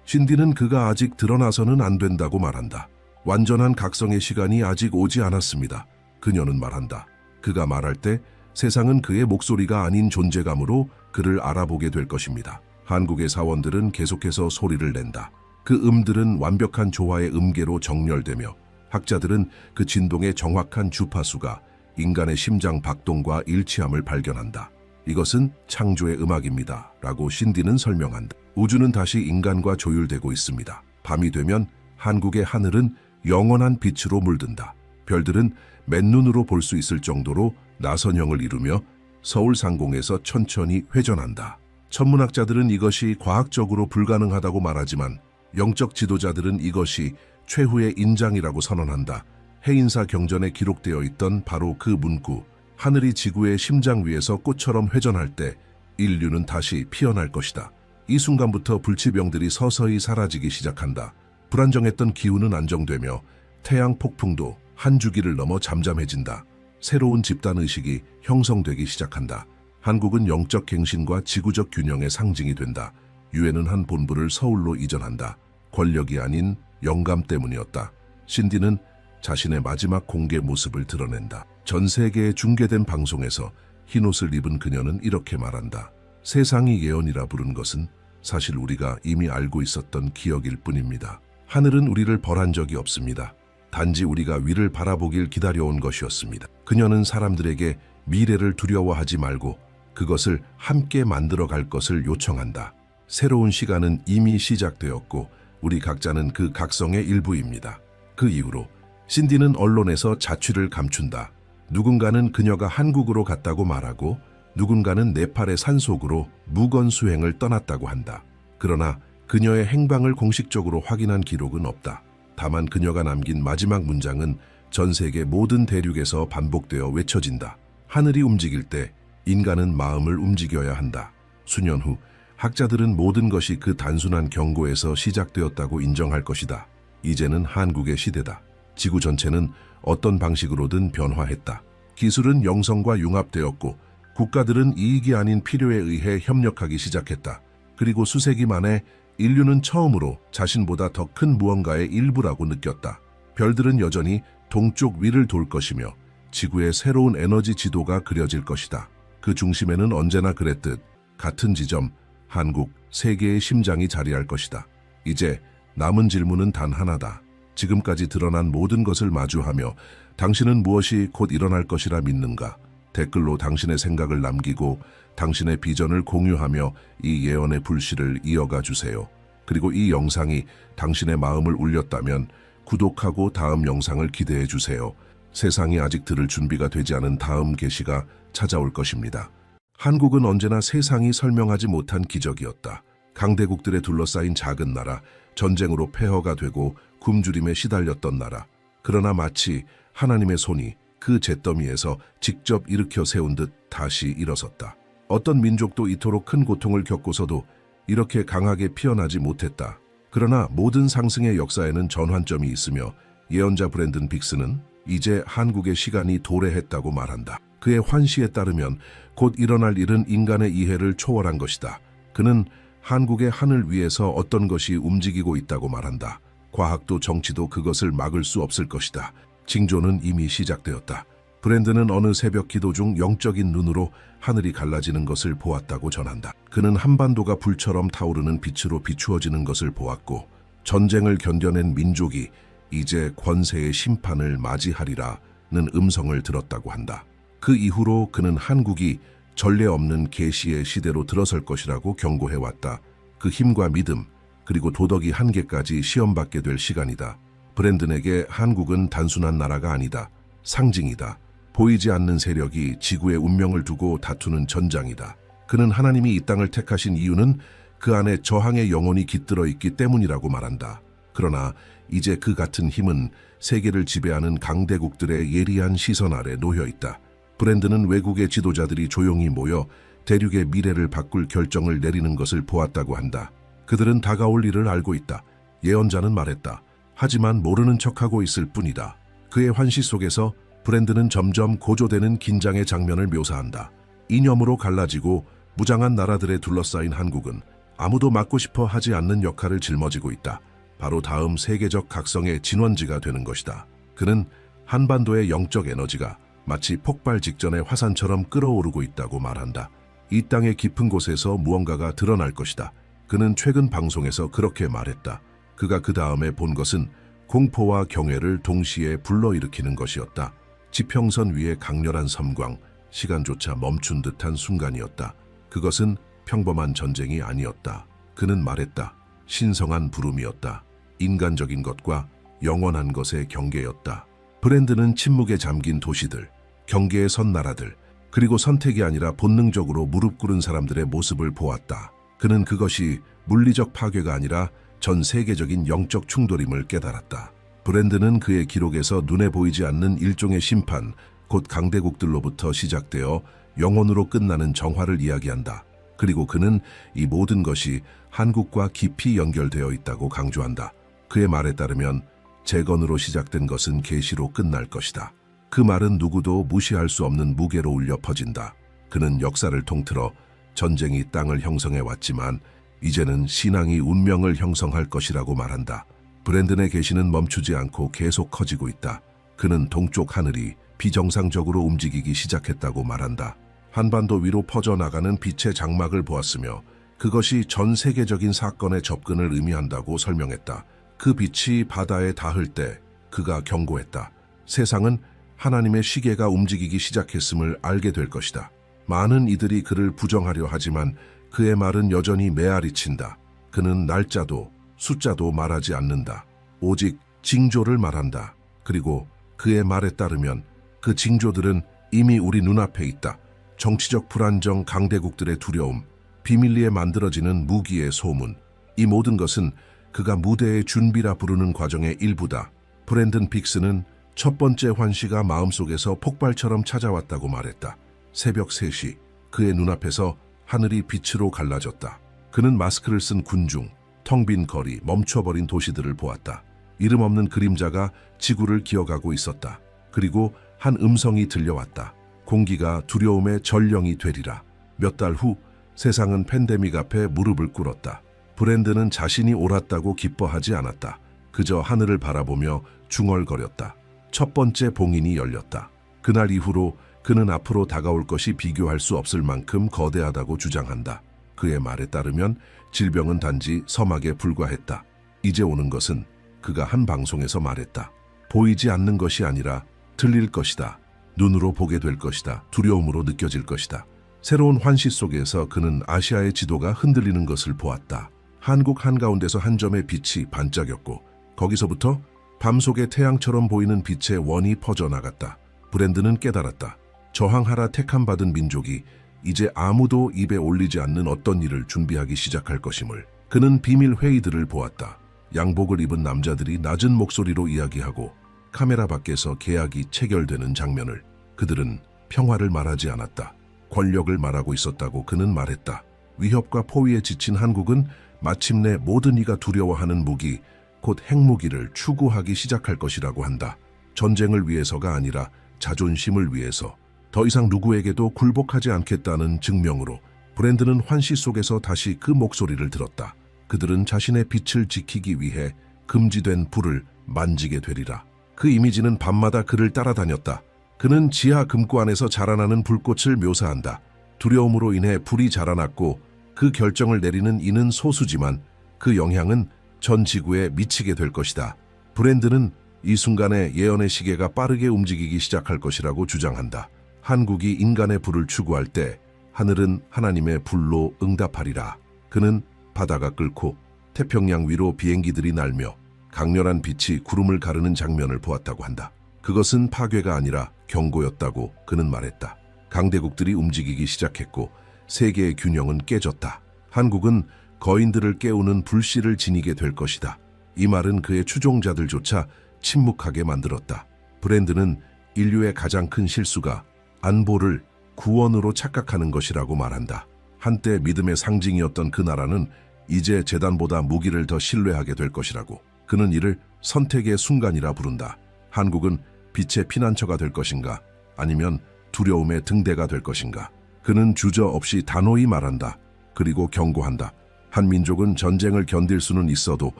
신디는 그가 아직 드러나서는 안 된다고 말한다. 완전한 각성의 시간이 아직 오지 않았습니다. 그녀는 말한다. 그가 말할 때 세상은 그의 목소리가 아닌 존재감으로 그를 알아보게 될 것입니다. 한국의 사원들은 계속해서 소리를 낸다. 그 음들은 완벽한 조화의 음계로 정렬되며 학자들은 그 진동의 정확한 주파수가 인간의 심장 박동과 일치함을 발견한다. 이것은 창조의 음악입니다. 라고 신디는 설명한다. 우주는 다시 인간과 조율되고 있습니다. 밤이 되면 한국의 하늘은 영원한 빛으로 물든다. 별들은 맨눈으로 볼 수 있을 정도로 나선형을 이루며 서울 상공에서 천천히 회전한다. 천문학자들은 이것이 과학적으로 불가능하다고 말하지만 영적 지도자들은 이것이 최후의 인장이라고 선언한다. 해인사 경전에 기록되어 있던 바로 그 문구, 하늘이 지구의 심장 위에서 꽃처럼 회전할 때 인류는 다시 피어날 것이다. 이 순간부터 불치병들이 서서히 사라지기 시작한다. 불안정했던 기후는 안정되며 태양 폭풍도 한 주기를 넘어 잠잠해진다. 새로운 집단의식이 형성되기 시작한다. 한국은 영적 갱신과 지구적 균형의 상징이 된다. 유엔은 한 본부를 서울로 이전한다. 권력이 아닌 영감 때문이었다. 신디는 자신의 마지막 공개 모습을 드러낸다. 전 세계에 중계된 방송에서 흰옷을 입은 그녀는 이렇게 말한다. 세상이 예언이라 부른 것은 사실 우리가 이미 알고 있었던 기억일 뿐입니다. 하늘은 우리를 벌한 적이 없습니다. 단지 우리가 위를 바라보길 기다려온 것이었습니다. 그녀는 사람들에게 미래를 두려워하지 말고 그것을 함께 만들어갈 것을 요청한다. 새로운 시간은 이미 시작되었고 우리 각자는 그 각성의 일부입니다. 그 이후로 신디는 언론에서 자취를 감춘다. 누군가는 그녀가 한국으로 갔다고 말하고 누군가는 네팔의 산속으로 무건 수행을 떠났다고 한다. 그러나 그녀의 행방을 공식적으로 확인한 기록은 없다. 다만 그녀가 남긴 마지막 문장은 전 세계 모든 대륙에서 반복되어 외쳐진다. 하늘이 움직일 때 인간은 마음을 움직여야 한다. 수년 후 학자들은 모든 것이 그 단순한 경고에서 시작되었다고 인정할 것이다. 이제는 한국의 시대다. 지구 전체는 어떤 방식으로든 변화했다. 기술은 영성과 융합되었고 국가들은 이익이 아닌 필요에 의해 협력하기 시작했다. 그리고 수세기 만에 인류는 처음으로 자신보다 더 큰 무언가의 일부라고 느꼈다. 별들은 여전히 동쪽 위를 돌 것이며 지구의 새로운 에너지 지도가 그려질 것이다. 그 중심에는 언제나 그랬듯 같은 지점, 한국, 세계의 심장이 자리할 것이다. 이제 남은 질문은 단 하나다. 지금까지 드러난 모든 것을 마주하며 당신은 무엇이 곧 일어날 것이라 믿는가? 댓글로 당신의 생각을 남기고 당신의 비전을 공유하며 이 예언의 불씨를 이어가 주세요. 그리고 이 영상이 당신의 마음을 울렸다면 구독하고 다음 영상을 기대해 주세요. 세상이 아직 들을 준비가 되지 않은 다음 계시가 찾아올 것입니다. 한국은 언제나 세상이 설명하지 못한 기적이었다. 강대국들에 둘러싸인 작은 나라, 전쟁으로 폐허가 되고 굶주림에 시달렸던 나라. 그러나 마치 하나님의 손이 그 잿더미에서 직접 일으켜 세운 듯 다시 일어섰다. 어떤 민족도 이토록 큰 고통을 겪고서도 이렇게 강하게 피어나지 못했다. 그러나 모든 상승의 역사에는 전환점이 있으며 예언자 브랜든 빅스는 이제 한국의 시간이 도래했다고 말한다. 그의 환시에 따르면 곧 일어날 일은 인간의 이해를 초월한 것이다. 그는 한국의 하늘 위에서 어떤 것이 움직이고 있다고 말한다. 과학도 정치도 그것을 막을 수 없을 것이다. 징조는 이미 시작되었다. 브랜드는 어느 새벽 기도 중 영적인 눈으로 하늘이 갈라지는 것을 보았다고 전한다. 그는 한반도가 불처럼 타오르는 빛으로 비추어지는 것을 보았고 전쟁을 견뎌낸 민족이 이제 권세의 심판을 맞이하리라는 음성을 들었다고 한다. 그 이후로 그는 한국이 전례 없는 계시의 시대로 들어설 것이라고 경고해왔다. 그 힘과 믿음 그리고 도덕이 한계까지 시험받게 될 시간이다. 브랜든에게 한국은 단순한 나라가 아니다. 상징이다. 보이지 않는 세력이 지구의 운명을 두고 다투는 전장이다. 그는 하나님이 이 땅을 택하신 이유는 그 안에 저항의 영혼이 깃들어 있기 때문이라고 말한다. 그러나 이제 그 같은 힘은 세계를 지배하는 강대국들의 예리한 시선 아래 놓여 있다. 브랜든은 외국의 지도자들이 조용히 모여 대륙의 미래를 바꿀 결정을 내리는 것을 보았다고 한다. 그들은 다가올 일을 알고 있다. 예언자는 말했다. 하지만 모르는 척하고 있을 뿐이다. 그의 환시 속에서 브랜든은 점점 고조되는 긴장의 장면을 묘사한다. 이념으로 갈라지고 무장한 나라들에 둘러싸인 한국은 아무도 맡고 싶어 하지 않는 역할을 짊어지고 있다. 바로 다음 세계적 각성의 진원지가 되는 것이다. 그는 한반도의 영적 에너지가 마치 폭발 직전의 화산처럼 끓어오르고 있다고 말한다. 이 땅의 깊은 곳에서 무언가가 드러날 것이다. 그는 최근 방송에서 그렇게 말했다. 그가 그 다음에 본 것은 공포와 경외를 동시에 불러일으키는 것이었다. 지평선 위의 강렬한 섬광, 시간조차 멈춘 듯한 순간이었다. 그것은 평범한 전쟁이 아니었다. 그는 말했다. 신성한 부름이었다. 인간적인 것과 영원한 것의 경계였다. 브랜든은 침묵에 잠긴 도시들, 경계에 선 나라들, 그리고 선택이 아니라 본능적으로 무릎 꿇은 사람들의 모습을 보았다. 그는 그것이 물리적 파괴가 아니라 전 세계적인 영적 충돌임을 깨달았다. 브랜든은 그의 기록에서 눈에 보이지 않는 일종의 심판, 곧 강대국들로부터 시작되어 영원으로 끝나는 정화를 이야기한다. 그리고 그는 이 모든 것이 한국과 깊이 연결되어 있다고 강조한다. 그의 말에 따르면 재건으로 시작된 것은 계시로 끝날 것이다. 그 말은 누구도 무시할 수 없는 무게로 울려 퍼진다. 그는 역사를 통틀어 전쟁이 땅을 형성해 왔지만 이제는 신앙이 운명을 형성할 것이라고 말한다. 브랜든의 계시는 멈추지 않고 계속 커지고 있다. 그는 동쪽 하늘이 비정상적으로 움직이기 시작했다고 말한다. 한반도 위로 퍼져나가는 빛의 장막을 보았으며 그것이 전 세계적인 사건의 접근을 의미한다고 설명했다. 그 빛이 바다에 닿을 때 그가 경고했다. 세상은 하나님의 시계가 움직이기 시작했음을 알게 될 것이다. 많은 이들이 그를 부정하려 하지만 그의 말은 여전히 메아리친다. 그는 날짜도 숫자도 말하지 않는다. 오직 징조를 말한다. 그리고 그의 말에 따르면 그 징조들은 이미 우리 눈앞에 있다. 정치적 불안정, 강대국들의 두려움, 비밀리에 만들어지는 무기의 소문. 이 모든 것은 그가 무대의 준비라 부르는 과정의 일부다. 브랜든 빅스는 첫 번째 환시가 마음속에서 폭발처럼 찾아왔다고 말했다. 새벽 3시, 그의 눈앞에서 하늘이 빛으로 갈라졌다. 그는 마스크를 쓴 군중, 텅 빈 거리, 멈춰버린 도시들을 보았다. 이름 없는 그림자가 지구를 기어가고 있었다. 그리고 한 음성이 들려왔다. 공기가 두려움의 전령이 되리라. 몇 달 후 세상은 팬데믹 앞에 무릎을 꿇었다. 브랜든은 자신이 옳았다고 기뻐하지 않았다. 그저 하늘을 바라보며 중얼거렸다. 첫 번째 봉인이 열렸다. 그날 이후로 그는 앞으로 다가올 것이 비교할 수 없을 만큼 거대하다고 주장한다. 그의 말에 따르면 질병은 단지 서막에 불과했다. 이제 오는 것은 그가 한 방송에서 말했다. 보이지 않는 것이 아니라 들릴 것이다. 눈으로 보게 될 것이다. 두려움으로 느껴질 것이다. 새로운 환시 속에서 그는 아시아의 지도가 흔들리는 것을 보았다. 한국 한가운데서 한 점의 빛이 반짝였고 거기서부터 밤속의 태양처럼 보이는 빛의 원이 퍼져나갔다. 브랜든은 깨달았다. 저항하라 택함받은 민족이 이제 아무도 입에 올리지 않는 어떤 일을 준비하기 시작할 것임을. 그는 비밀 회의들을 보았다. 양복을 입은 남자들이 낮은 목소리로 이야기하고 카메라 밖에서 계약이 체결되는 장면을. 그들은 평화를 말하지 않았다. 권력을 말하고 있었다고 그는 말했다. 위협과 포위에 지친 한국은 마침내 모든 이가 두려워하는 무기, 곧 핵무기를 추구하기 시작할 것이라고 한다. 전쟁을 위해서가 아니라 자존심을 위해서. 더 이상 누구에게도 굴복하지 않겠다는 증명으로. 브랜든은 환시 속에서 다시 그 목소리를 들었다. 그들은 자신의 빛을 지키기 위해 금지된 불을 만지게 되리라. 그 이미지는 밤마다 그를 따라다녔다. 그는 지하 금고 안에서 자라나는 불꽃을 묘사한다. 두려움으로 인해 불이 자라났고 그 결정을 내리는 이는 소수지만 그 영향은 전 지구에 미치게 될 것이다. 브랜든은 이 순간에 예언의 시계가 빠르게 움직이기 시작할 것이라고 주장한다. 한국이 인간의 불을 추구할 때 하늘은 하나님의 불로 응답하리라. 그는 바다가 끓고 태평양 위로 비행기들이 날며 강렬한 빛이 구름을 가르는 장면을 보았다고 한다. 그것은 파괴가 아니라 경고였다고 그는 말했다. 강대국들이 움직이기 시작했고 세계의 균형은 깨졌다. 한국은 거인들을 깨우는 불씨를 지니게 될 것이다. 이 말은 그의 추종자들조차 침묵하게 만들었다. 브랜드는 인류의 가장 큰 실수가 안보를 구원으로 착각하는 것이라고 말한다. 한때 믿음의 상징이었던 그 나라는 이제 재단보다 무기를 더 신뢰하게 될 것이라고. 그는 이를 선택의 순간이라 부른다. 한국은 빛의 피난처가 될 것인가? 아니면 두려움의 등대가 될 것인가? 그는 주저없이 단호히 말한다. 그리고 경고한다. 한 민족은 전쟁을 견딜 수는 있어도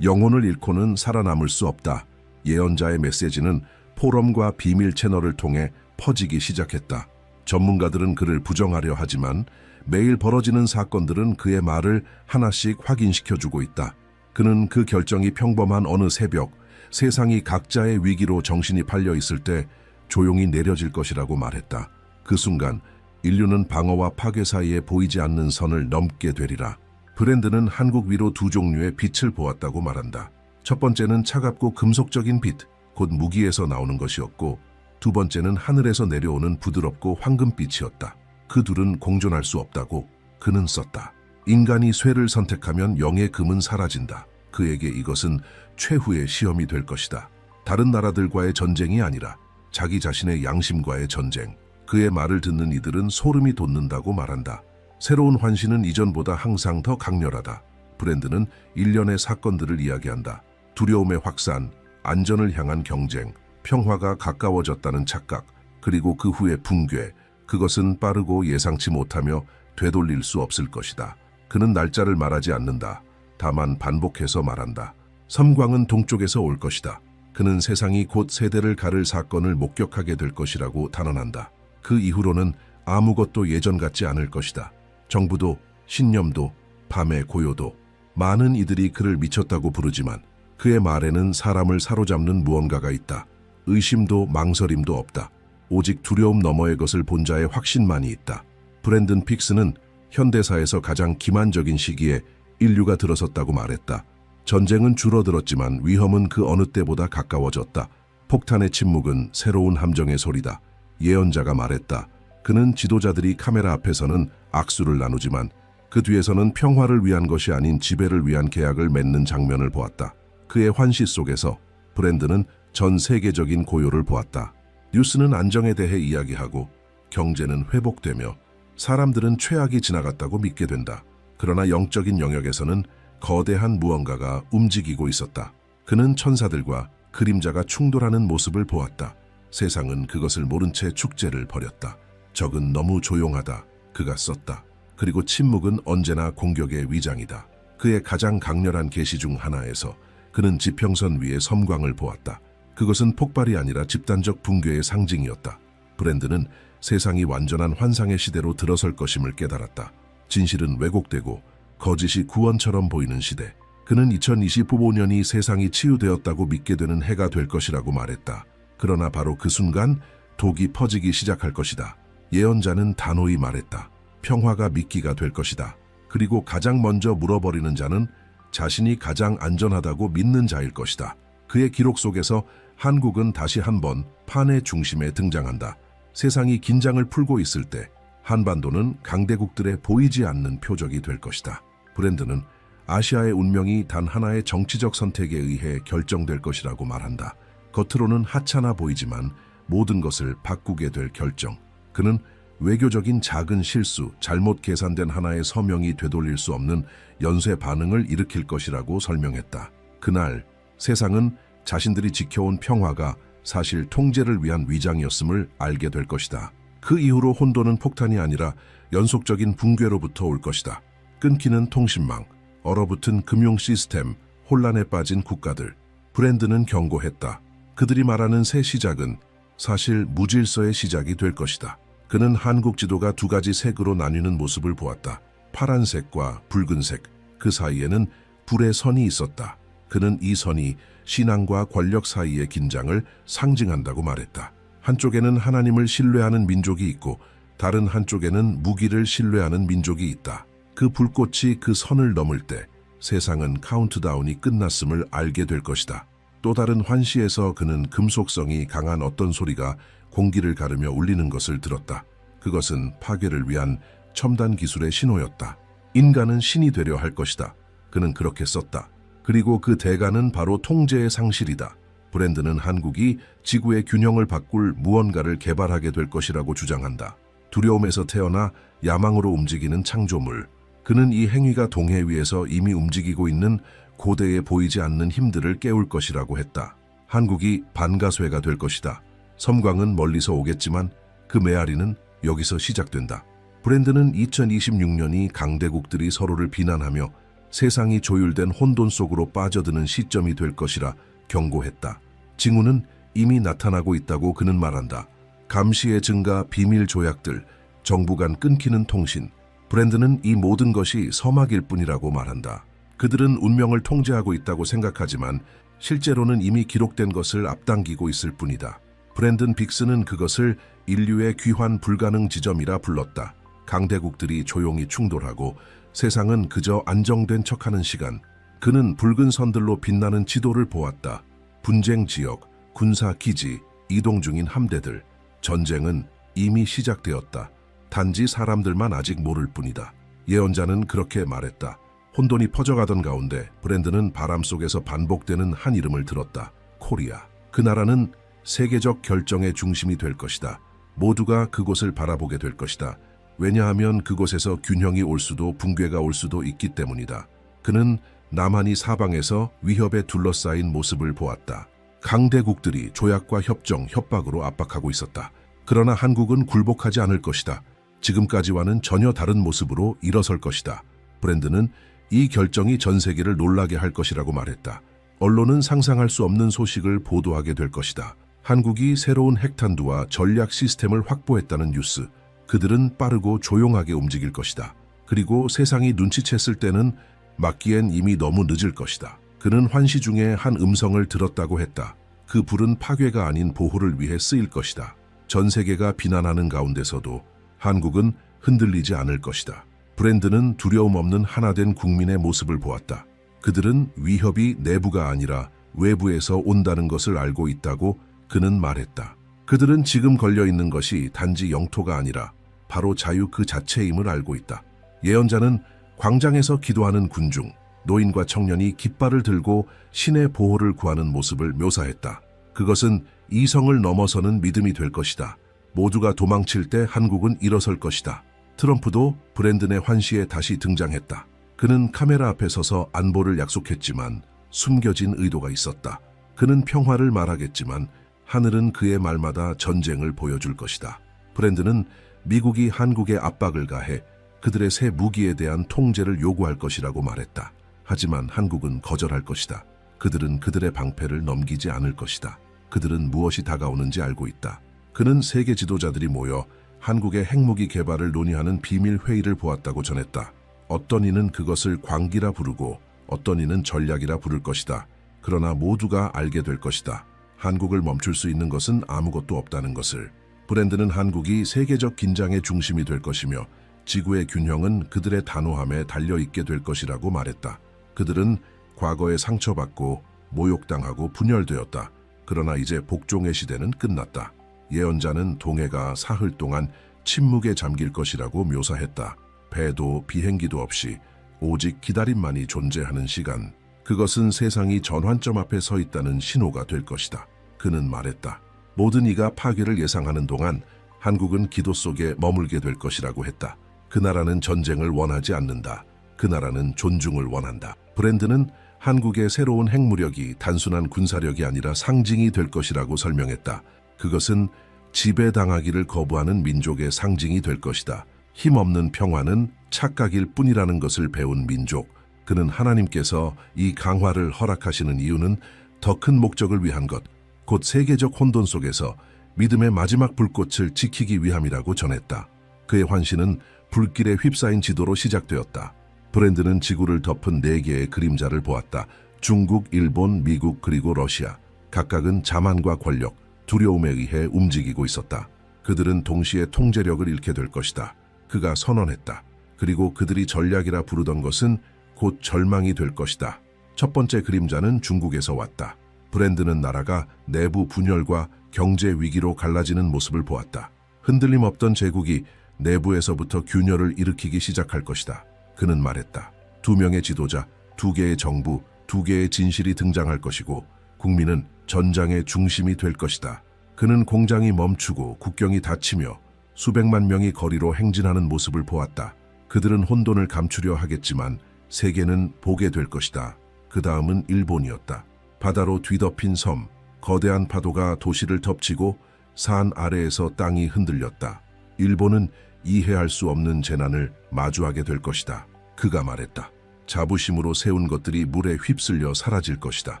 영혼을 잃고는 살아남을 수 없다. 예언자의 메시지는 포럼과 비밀 채널을 통해 퍼지기 시작했다. 전문가들은 그를 부정하려 하지만 매일 벌어지는 사건들은 그의 말을 하나씩 확인시켜주고 있다. 그는 그 결정이 평범한 어느 새벽, 세상이 각자의 위기로 정신이 팔려 있을 때 조용히 내려질 것이라고 말했다. 그 순간 인류는 방어와 파괴 사이에 보이지 않는 선을 넘게 되리라. 브랜드는 한국 위로 두 종류의 빛을 보았다고 말한다. 첫 번째는 차갑고 금속적인 빛, 곧 무기에서 나오는 것이었고, 두 번째는 하늘에서 내려오는 부드럽고 황금빛이었다. 그 둘은 공존할 수 없다고 그는 썼다. 인간이 쇠를 선택하면 영의 금은 사라진다. 그에게 이것은 최후의 시험이 될 것이다. 다른 나라들과의 전쟁이 아니라 자기 자신의 양심과의 전쟁. 그의 말을 듣는 이들은 소름이 돋는다고 말한다. 새로운 환신은 이전보다 항상 더 강렬하다. 브랜드는 일련의 사건들을 이야기한다. 두려움의 확산, 안전을 향한 경쟁, 평화가 가까워졌다는 착각, 그리고 그 후의 붕괴. 그것은 빠르고 예상치 못하며 되돌릴 수 없을 것이다. 그는 날짜를 말하지 않는다. 다만 반복해서 말한다. 섬광은 동쪽에서 올 것이다. 그는 세상이 곧 세대를 가를 사건을 목격하게 될 것이라고 단언한다. 그 이후로는 아무것도 예전 같지 않을 것이다. 정부도, 신념도, 밤의 고요도. 많은 이들이 그를 미쳤다고 부르지만 그의 말에는 사람을 사로잡는 무언가가 있다. 의심도 망설임도 없다. 오직 두려움 너머의 것을 본 자의 확신만이 있다. 브랜든 픽스는 현대사에서 가장 기만적인 시기에 인류가 들어섰다고 말했다. 전쟁은 줄어들었지만 위험은 그 어느 때보다 가까워졌다. 폭탄의 침묵은 새로운 함정의 소리다. 예언자가 말했다. 그는 지도자들이 카메라 앞에서는 악수를 나누지만 그 뒤에서는 평화를 위한 것이 아닌 지배를 위한 계약을 맺는 장면을 보았다. 그의 환시 속에서 브랜드는 전 세계적인 고요를 보았다. 뉴스는 안정에 대해 이야기하고 경제는 회복되며 사람들은 최악이 지나갔다고 믿게 된다. 그러나 영적인 영역에서는 거대한 무언가가 움직이고 있었다. 그는 천사들과 그림자가 충돌하는 모습을 보았다. 세상은 그것을 모른 채 축제를 벌였다. 적은 너무 조용하다. 그가 썼다. 그리고 침묵은 언제나 공격의 위장이다. 그의 가장 강렬한 계시 중 하나에서 그는 지평선 위에 섬광을 보았다. 그것은 폭발이 아니라 집단적 붕괴의 상징이었다. 브랜드는 세상이 완전한 환상의 시대로 들어설 것임을 깨달았다. 진실은 왜곡되고 거짓이 구원처럼 보이는 시대. 그는 2025년이 세상이 치유되었다고 믿게 되는 해가 될 것이라고 말했다. 그러나 바로 그 순간 독이 퍼지기 시작할 것이다. 예언자는 단호히 말했다. 평화가 미끼가 될 것이다. 그리고 가장 먼저 물어버리는 자는 자신이 가장 안전하다고 믿는 자일 것이다. 그의 기록 속에서 한국은 다시 한번 판의 중심에 등장한다. 세상이 긴장을 풀고 있을 때 한반도는 강대국들의 보이지 않는 표적이 될 것이다. 브랜드는 아시아의 운명이 단 하나의 정치적 선택에 의해 결정될 것이라고 말한다. 겉으로는 하찮아 보이지만 모든 것을 바꾸게 될 결정. 그는 외교적인 작은 실수, 잘못 계산된 하나의 서명이 되돌릴 수 없는 연쇄 반응을 일으킬 것이라고 설명했다. 그날 세상은 자신들이 지켜온 평화가 사실 통제를 위한 위장이었음을 알게 될 것이다. 그 이후로 혼돈은 폭탄이 아니라 연속적인 붕괴로부터 올 것이다. 끊기는 통신망, 얼어붙은 금융 시스템, 혼란에 빠진 국가들. 브랜드는 경고했다. 그들이 말하는 새 시작은 사실 무질서의 시작이 될 것이다. 그는 한국 지도가 두 가지 색으로 나뉘는 모습을 보았다. 파란색과 붉은색. 그 사이에는 불의 선이 있었다. 그는 이 선이 신앙과 권력 사이의 긴장을 상징한다고 말했다. 한쪽에는 하나님을 신뢰하는 민족이 있고 다른 한쪽에는 무기를 신뢰하는 민족이 있다. 그 불꽃이 그 선을 넘을 때 세상은 카운트다운이 끝났음을 알게 될 것이다. 또 다른 환시에서 그는 금속성이 강한 어떤 소리가 공기를 가르며 울리는 것을 들었다. 그것은 파괴를 위한 첨단 기술의 신호였다. 인간은 신이 되려 할 것이다. 그는 그렇게 썼다. 그리고 그 대가는 바로 통제의 상실이다. 브랜드는 한국이 지구의 균형을 바꿀 무언가를 개발하게 될 것이라고 주장한다. 두려움에서 태어나 야망으로 움직이는 창조물. 그는 이 행위가 동해 위에서 이미 움직이고 있는 고대에 보이지 않는 힘들을 깨울 것이라고 했다. 한국이 반가쇠가 될 것이다. 섬광은 멀리서 오겠지만 그 메아리는 여기서 시작된다. 브랜드는 2026년이 강대국들이 서로를 비난하며 세상이 조율된 혼돈 속으로 빠져드는 시점이 될 것이라 경고했다. 징후는 이미 나타나고 있다고 그는 말한다. 감시의 증가, 비밀 조약들, 정부 간 끊기는 통신. 브랜드는 이 모든 것이 서막일 뿐이라고 말한다. 그들은 운명을 통제하고 있다고 생각하지만 실제로는 이미 기록된 것을 앞당기고 있을 뿐이다. 브랜든 빅스는 그것을 인류의 귀환 불가능 지점이라 불렀다. 강대국들이 조용히 충돌하고 세상은 그저 안정된 척하는 시간. 그는 붉은 선들로 빛나는 지도를 보았다. 분쟁 지역, 군사 기지, 이동 중인 함대들. 전쟁은 이미 시작되었다. 단지 사람들만 아직 모를 뿐이다. 예언자는 그렇게 말했다. 혼돈이 퍼져가던 가운데 브랜드는 바람 속에서 반복되는 한 이름을 들었다. 코리아. 그 나라는 세계적 결정의 중심이 될 것이다. 모두가 그곳을 바라보게 될 것이다. 왜냐하면 그곳에서 균형이 올 수도 붕괴가 올 수도 있기 때문이다. 그는 남한이 사방에서 위협에 둘러싸인 모습을 보았다. 강대국들이 조약과 협정, 협박으로 압박하고 있었다. 그러나 한국은 굴복하지 않을 것이다. 지금까지와는 전혀 다른 모습으로 일어설 것이다. 브랜드는 이 결정이 전 세계를 놀라게 할 것이라고 말했다. 언론은 상상할 수 없는 소식을 보도하게 될 것이다. 한국이 새로운 핵탄두와 전략 시스템을 확보했다는 뉴스. 그들은 빠르고 조용하게 움직일 것이다. 그리고 세상이 눈치챘을 때는 막기엔 이미 너무 늦을 것이다. 그는 환시 중에 한 음성을 들었다고 했다. 그 불은 파괴가 아닌 보호를 위해 쓰일 것이다. 전 세계가 비난하는 가운데서도 한국은 흔들리지 않을 것이다. 브랜드는 두려움 없는 하나된 국민의 모습을 보았다. 그들은 위협이 내부가 아니라 외부에서 온다는 것을 알고 있다고 그는 말했다. 그들은 지금 걸려있는 것이 단지 영토가 아니라 바로 자유 그 자체임을 알고 있다. 예언자는 광장에서 기도하는 군중, 노인과 청년이 깃발을 들고 신의 보호를 구하는 모습을 묘사했다. 그것은 이성을 넘어서는 믿음이 될 것이다. 모두가 도망칠 때 한국은 일어설 것이다. 트럼프도 브랜든의 환시에 다시 등장했다. 그는 카메라 앞에 서서 안보를 약속했지만 숨겨진 의도가 있었다. 그는 평화를 말하겠지만 하늘은 그의 말마다 전쟁을 보여줄 것이다. 브랜든은 미국이 한국에 압박을 가해 그들의 새 무기에 대한 통제를 요구할 것이라고 말했다. 하지만 한국은 거절할 것이다. 그들은 그들의 방패를 넘기지 않을 것이다. 그들은 무엇이 다가오는지 알고 있다. 그는 세계 지도자들이 모여 한국의 핵무기 개발을 논의하는 비밀 회의를 보았다고 전했다. 어떤 이는 그것을 광기라 부르고 어떤 이는 전략이라 부를 것이다. 그러나 모두가 알게 될 것이다. 한국을 멈출 수 있는 것은 아무것도 없다는 것을. 브랜드는 한국이 세계적 긴장의 중심이 될 것이며 지구의 균형은 그들의 단호함에 달려있게 될 것이라고 말했다. 그들은 과거에 상처받고 모욕당하고 분열되었다. 그러나 이제 복종의 시대는 끝났다. 예언자는 동해가 사흘 동안 침묵에 잠길 것이라고 묘사했다. 배도 비행기도 없이 오직 기다림만이 존재하는 시간. 그것은 세상이 전환점 앞에 서 있다는 신호가 될 것이다. 그는 말했다. 모든 이가 파괴를 예상하는 동안 한국은 기도 속에 머물게 될 것이라고 했다. 그 나라는 전쟁을 원하지 않는다. 그 나라는 존중을 원한다. 브랜드는 한국의 새로운 핵무력이 단순한 군사력이 아니라 상징이 될 것이라고 설명했다. 그것은 지배당하기를 거부하는 민족의 상징이 될 것이다. 힘없는 평화는 착각일 뿐이라는 것을 배운 민족. 그는 하나님께서 이 강화를 허락하시는 이유는 더 큰 목적을 위한 것, 곧 세계적 혼돈 속에서 믿음의 마지막 불꽃을 지키기 위함이라고 전했다. 그의 환시는 불길에 휩싸인 지도로 시작되었다. 브랜드는 지구를 덮은 4개의 그림자를 보았다. 중국, 일본, 미국 그리고 러시아. 각각은 자만과 권력, 두려움에 의해 움직이고 있었다. 그들은 동시에 통제력을 잃게 될 것이다. 그가 선언했다. 그리고 그들이 전략이라 부르던 것은 곧 절망이 될 것이다. 첫 번째 그림자는 중국에서 왔다. 브랜드는 나라가 내부 분열과 경제 위기로 갈라지는 모습을 보았다. 흔들림 없던 제국이 내부에서부터 균열을 일으키기 시작할 것이다. 그는 말했다. 2명의 지도자, 2개의 정부, 2개의 진실이 등장할 것이고 국민은 전장의 중심이 될 것이다. 그는 공장이 멈추고 국경이 닫히며 수백만 명이 거리로 행진하는 모습을 보았다. 그들은 혼돈을 감추려 하겠지만 세계는 보게 될 것이다. 그 다음은 일본이었다. 바다로 뒤덮인 섬, 거대한 파도가 도시를 덮치고 산 아래에서 땅이 흔들렸다. 일본은 이해할 수 없는 재난을 마주하게 될 것이다. 그가 말했다. 자부심으로 세운 것들이 물에 휩쓸려 사라질 것이다.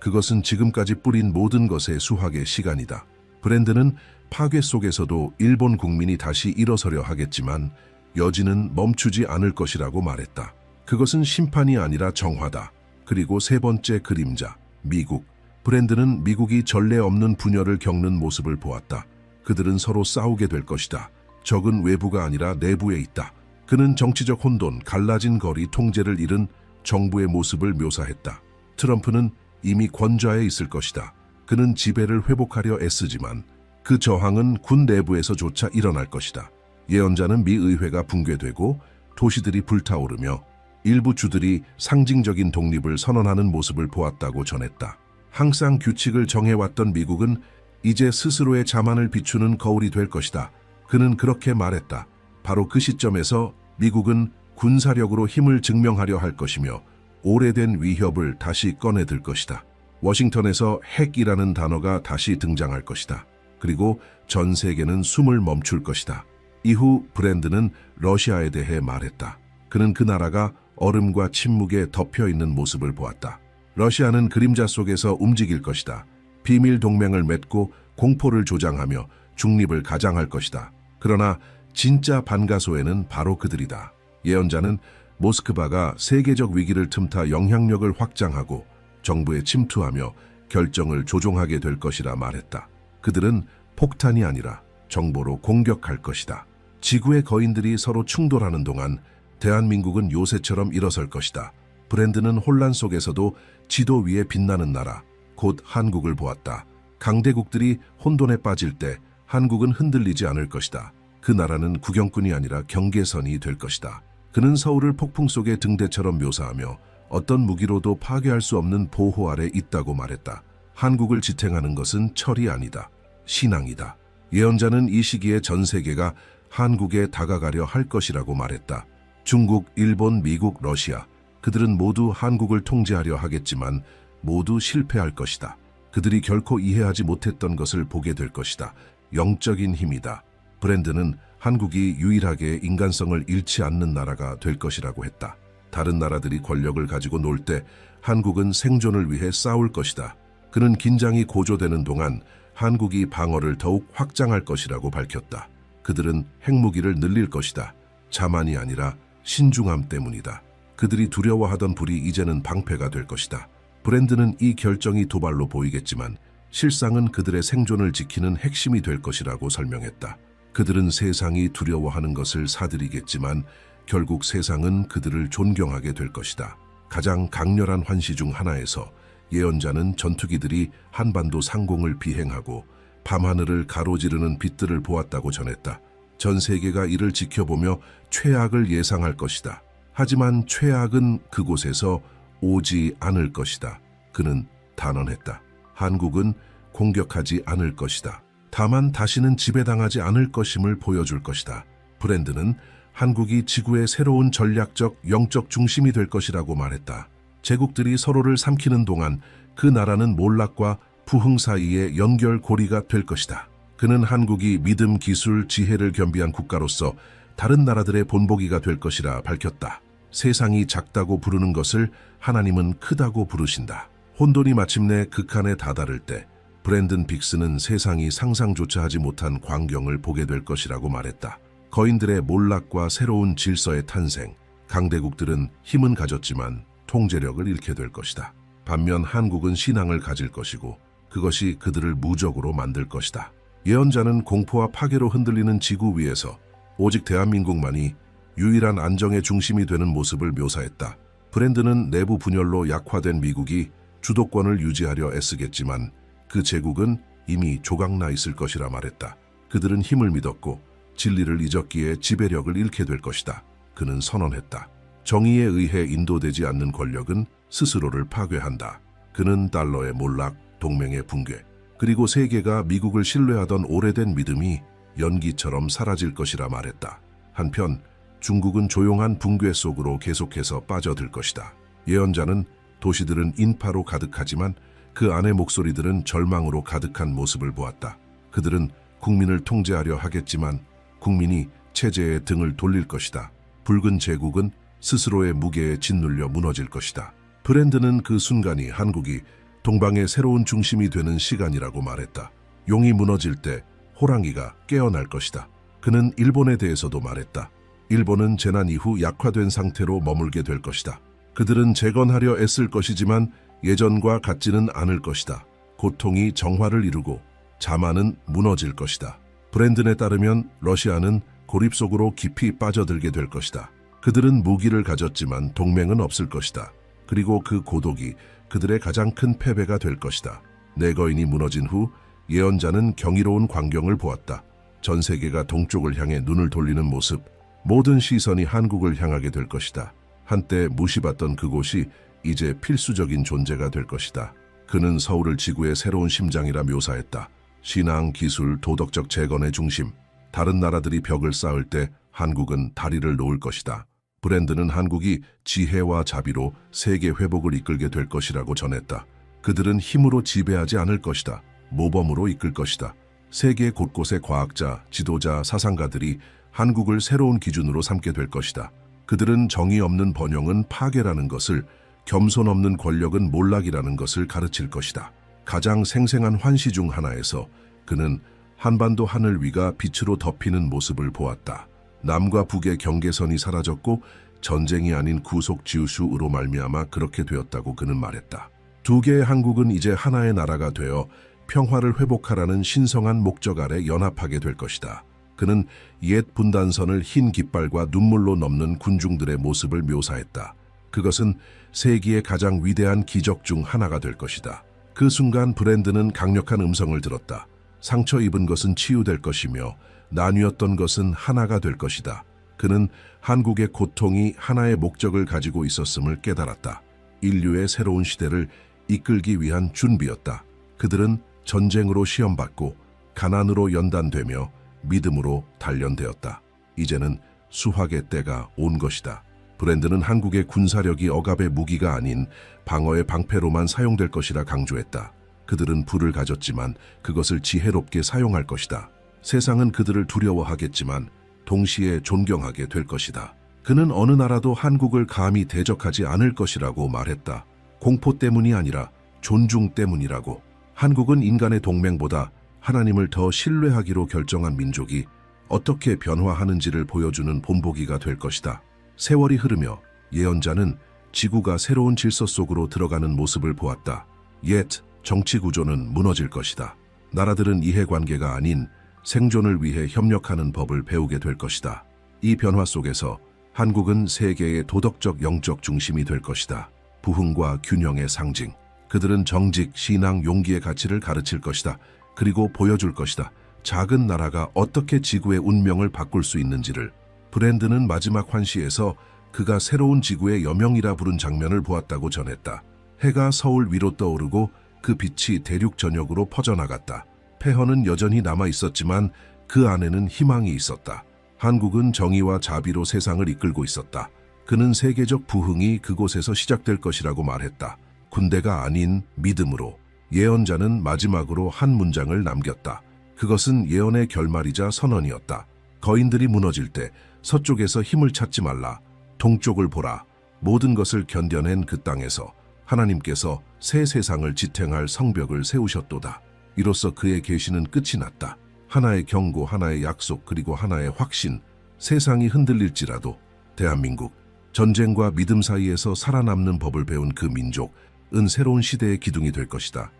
그것은 지금까지 뿌린 모든 것의 수확의 시간이다. 브랜드는 파괴 속에서도 일본 국민이 다시 일어서려 하겠지만 여진은 멈추지 않을 것이라고 말했다. 그것은 심판이 아니라 정화다. 그리고 세 번째 그림자, 미국. 브랜드는 미국이 전례 없는 분열을 겪는 모습을 보았다. 그들은 서로 싸우게 될 것이다. 적은 외부가 아니라 내부에 있다. 그는 정치적 혼돈, 갈라진 거리, 통제를 잃은 정부의 모습을 묘사했다. 트럼프는 이미 권좌에 있을 것이다. 그는 지배를 회복하려 애쓰지만 그 저항은 군 내부에서조차 일어날 것이다. 예언자는 미 의회가 붕괴되고 도시들이 불타오르며 일부 주들이 상징적인 독립을 선언하는 모습을 보았다고 전했다. 항상 규칙을 정해왔던 미국은 이제 스스로의 자만을 비추는 거울이 될 것이다. 그는 그렇게 말했다. 바로 그 시점에서 미국은 군사력으로 힘을 증명하려 할 것이며 오래된 위협을 다시 꺼내들 것이다. 워싱턴에서 핵이라는 단어가 다시 등장할 것이다. 그리고 전 세계는 숨을 멈출 것이다. 이후 브랜드는 러시아에 대해 말했다. 그는 그 나라가 얼음과 침묵에 덮여있는 모습을 보았다. 러시아는 그림자 속에서 움직일 것이다. 비밀 동맹을 맺고 공포를 조장하며 중립을 가장할 것이다. 그러나 진짜 반가소에는 바로 그들이다. 예언자는 모스크바가 세계적 위기를 틈타 영향력을 확장하고 정부에 침투하며 결정을 조종하게 될 것이라 말했다. 그들은 폭탄이 아니라 정보로 공격할 것이다. 지구의 거인들이 서로 충돌하는 동안 대한민국은 요새처럼 일어설 것이다. 브랜드는 혼란 속에서도 지도 위에 빛나는 나라, 곧 한국을 보았다. 강대국들이 혼돈에 빠질 때 한국은 흔들리지 않을 것이다. 그 나라는 구경꾼이 아니라 경계선이 될 것이다. 그는 서울을 폭풍 속의 등대처럼 묘사하며 어떤 무기로도 파괴할 수 없는 보호 아래 있다고 말했다. 한국을 지탱하는 것은 철이 아니다. 신앙이다. 예언자는 이 시기에 전 세계가 한국에 다가가려 할 것이라고 말했다. 중국, 일본, 미국, 러시아. 그들은 모두 한국을 통제하려 하겠지만 모두 실패할 것이다. 그들이 결코 이해하지 못했던 것을 보게 될 것이다. 영적인 힘이다. 브랜드는 한국이 유일하게 인간성을 잃지 않는 나라가 될 것이라고 했다. 다른 나라들이 권력을 가지고 놀 때 한국은 생존을 위해 싸울 것이다. 그는 긴장이 고조되는 동안 한국이 방어를 더욱 확장할 것이라고 밝혔다. 그들은 핵무기를 늘릴 것이다. 자만이 아니라 신중함 때문이다. 그들이 두려워하던 불이 이제는 방패가 될 것이다. 브랜드는 이 결정이 도발로 보이겠지만 실상은 그들의 생존을 지키는 핵심이 될 것이라고 설명했다. 그들은 세상이 두려워하는 것을 사들이겠지만 결국 세상은 그들을 존경하게 될 것이다. 가장 강렬한 환시 중 하나에서 예언자는 전투기들이 한반도 상공을 비행하고 밤하늘을 가로지르는 빛들을 보았다고 전했다. 전 세계가 이를 지켜보며 최악을 예상할 것이다. 하지만 최악은 그곳에서 오지 않을 것이다. 그는 단언했다. 한국은 공격하지 않을 것이다. 다만 다시는 지배당하지 않을 것임을 보여줄 것이다. 브랜드는 한국이 지구의 새로운 전략적, 영적 중심이 될 것이라고 말했다. 제국들이 서로를 삼키는 동안 그 나라는 몰락과 부흥 사이의 연결고리가 될 것이다. 그는 한국이 믿음, 기술, 지혜를 겸비한 국가로서 다른 나라들의 본보기가 될 것이라 밝혔다. 세상이 작다고 부르는 것을 하나님은 크다고 부르신다. 혼돈이 마침내 극한에 다다를 때 브랜든 빅스는 세상이 상상조차 하지 못한 광경을 보게 될 것이라고 말했다. 거인들의 몰락과 새로운 질서의 탄생. 강대국들은 힘은 가졌지만 통제력을 잃게 될 것이다. 반면 한국은 신앙을 가질 것이고 그것이 그들을 무적으로 만들 것이다. 예언자는 공포와 파괴로 흔들리는 지구 위에서 오직 대한민국만이 유일한 안정의 중심이 되는 모습을 묘사했다. 브랜드는 내부 분열로 약화된 미국이 주도권을 유지하려 애쓰겠지만 그 제국은 이미 조각나 있을 것이라 말했다. 그들은 힘을 믿었고 진리를 잊었기에 지배력을 잃게 될 것이다. 그는 선언했다. 정의에 의해 인도되지 않는 권력은 스스로를 파괴한다. 그는 달러의 몰락, 동맹의 붕괴, 그리고 세계가 미국을 신뢰하던 오래된 믿음이 연기처럼 사라질 것이라 말했다. 한편 중국은 조용한 붕괴 속으로 계속해서 빠져들 것이다. 예언자는 도시들은 인파로 가득하지만 그 안의 목소리들은 절망으로 가득한 모습을 보았다. 그들은 국민을 통제하려 하겠지만 국민이 체제에 등을 돌릴 것이다. 붉은 제국은 스스로의 무게에 짓눌려 무너질 것이다. 브랜드는 그 순간이 한국이 동방의 새로운 중심이 되는 시간이라고 말했다. 용이 무너질 때 호랑이가 깨어날 것이다. 그는 일본에 대해서도 말했다. 일본은 재난 이후 약화된 상태로 머물게 될 것이다. 그들은 재건하려 애쓸 것이지만 예전과 같지는 않을 것이다. 고통이 정화를 이루고 자만은 무너질 것이다. 브랜든에 따르면 러시아는 고립 속으로 깊이 빠져들게 될 것이다. 그들은 무기를 가졌지만 동맹은 없을 것이다. 그리고 그 고독이 그들의 가장 큰 패배가 될 것이다. 내거인이 무너진 후 예언자는 경이로운 광경을 보았다. 전 세계가 동쪽을 향해 눈을 돌리는 모습, 모든 시선이 한국을 향하게 될 것이다. 한때 무시받던 그곳이 이제 필수적인 존재가 될 것이다. 그는 서울을 지구의 새로운 심장이라 묘사했다. 신앙, 기술, 도덕적 재건의 중심. 다른 나라들이 벽을 쌓을 때 한국은 다리를 놓을 것이다. 브랜드는 한국이 지혜와 자비로 세계 회복을 이끌게 될 것이라고 전했다. 그들은 힘으로 지배하지 않을 것이다. 모범으로 이끌 것이다. 세계 곳곳의 과학자, 지도자, 사상가들이 한국을 새로운 기준으로 삼게 될 것이다. 그들은 정의 없는 번영은 파괴라는 것을, 겸손 없는 권력은 몰락이라는 것을 가르칠 것이다. 가장 생생한 환시 중 하나에서 그는 한반도 하늘 위가 빛으로 덮이는 모습을 보았다. 남과 북의 경계선이 사라졌고 전쟁이 아닌 구속 지우슈로 말미암아 그렇게 되었다고 그는 말했다. 두 개의 한국은 이제 하나의 나라가 되어 평화를 회복하라는 신성한 목적 아래 연합하게 될 것이다. 그는 옛 분단선을 흰 깃발과 눈물로 넘는 군중들의 모습을 묘사했다. 그것은 세기의 가장 위대한 기적 중 하나가 될 것이다. 그 순간 브랜드는 강력한 음성을 들었다. 상처 입은 것은 치유될 것이며 나뉘었던 것은 하나가 될 것이다. 그는 한국의 고통이 하나의 목적을 가지고 있었음을 깨달았다. 인류의 새로운 시대를 이끌기 위한 준비였다. 그들은 전쟁으로 시험받고 가난으로 연단되며 믿음으로 단련되었다. 이제는 수확의 때가 온 것이다. 브랜드는 한국의 군사력이 억압의 무기가 아닌 방어의 방패로만 사용될 것이라 강조했다. 그들은 불을 가졌지만 그것을 지혜롭게 사용할 것이다. 세상은 그들을 두려워하겠지만 동시에 존경하게 될 것이다. 그는 어느 나라도 한국을 감히 대적하지 않을 것이라고 말했다. 공포 때문이 아니라 존중 때문이라고. 한국은 인간의 동맹보다 하나님을 더 신뢰하기로 결정한 민족이 어떻게 변화하는지를 보여주는 본보기가 될 것이다. 세월이 흐르며 예언자는 지구가 새로운 질서 속으로 들어가는 모습을 보았다. 옛 정치 구조는 무너질 것이다. 나라들은 이해관계가 아닌 생존을 위해 협력하는 법을 배우게 될 것이다. 이 변화 속에서 한국은 세계의 도덕적 영적 중심이 될 것이다. 부흥과 균형의 상징. 그들은 정직, 신앙, 용기의 가치를 가르칠 것이다. 그리고 보여줄 것이다. 작은 나라가 어떻게 지구의 운명을 바꿀 수 있는지를. 브랜드는 마지막 환시에서 그가 새로운 지구의 여명이라 부른 장면을 보았다고 전했다. 해가 서울 위로 떠오르고 그 빛이 대륙 전역으로 퍼져나갔다. 폐허는 여전히 남아 있었지만 그 안에는 희망이 있었다. 한국은 정의와 자비로 세상을 이끌고 있었다. 그는 세계적 부흥이 그곳에서 시작될 것이라고 말했다. 군대가 아닌 믿음으로. 예언자는 마지막으로 한 문장을 남겼다. 그것은 예언의 결말이자 선언이었다. 거인들이 무너질 때 서쪽에서 힘을 찾지 말라. 동쪽을 보라. 모든 것을 견뎌낸 그 땅에서 하나님께서 새 세상을 지탱할 성벽을 세우셨도다. 이로써 그의 계시는 끝이 났다. 하나의 경고, 하나의 약속, 그리고 하나의 확신. 세상이 흔들릴지라도 대한민국, 전쟁과 믿음 사이에서 살아남는 법을 배운 그 민족은 새로운 시대의 기둥이 될 것이다.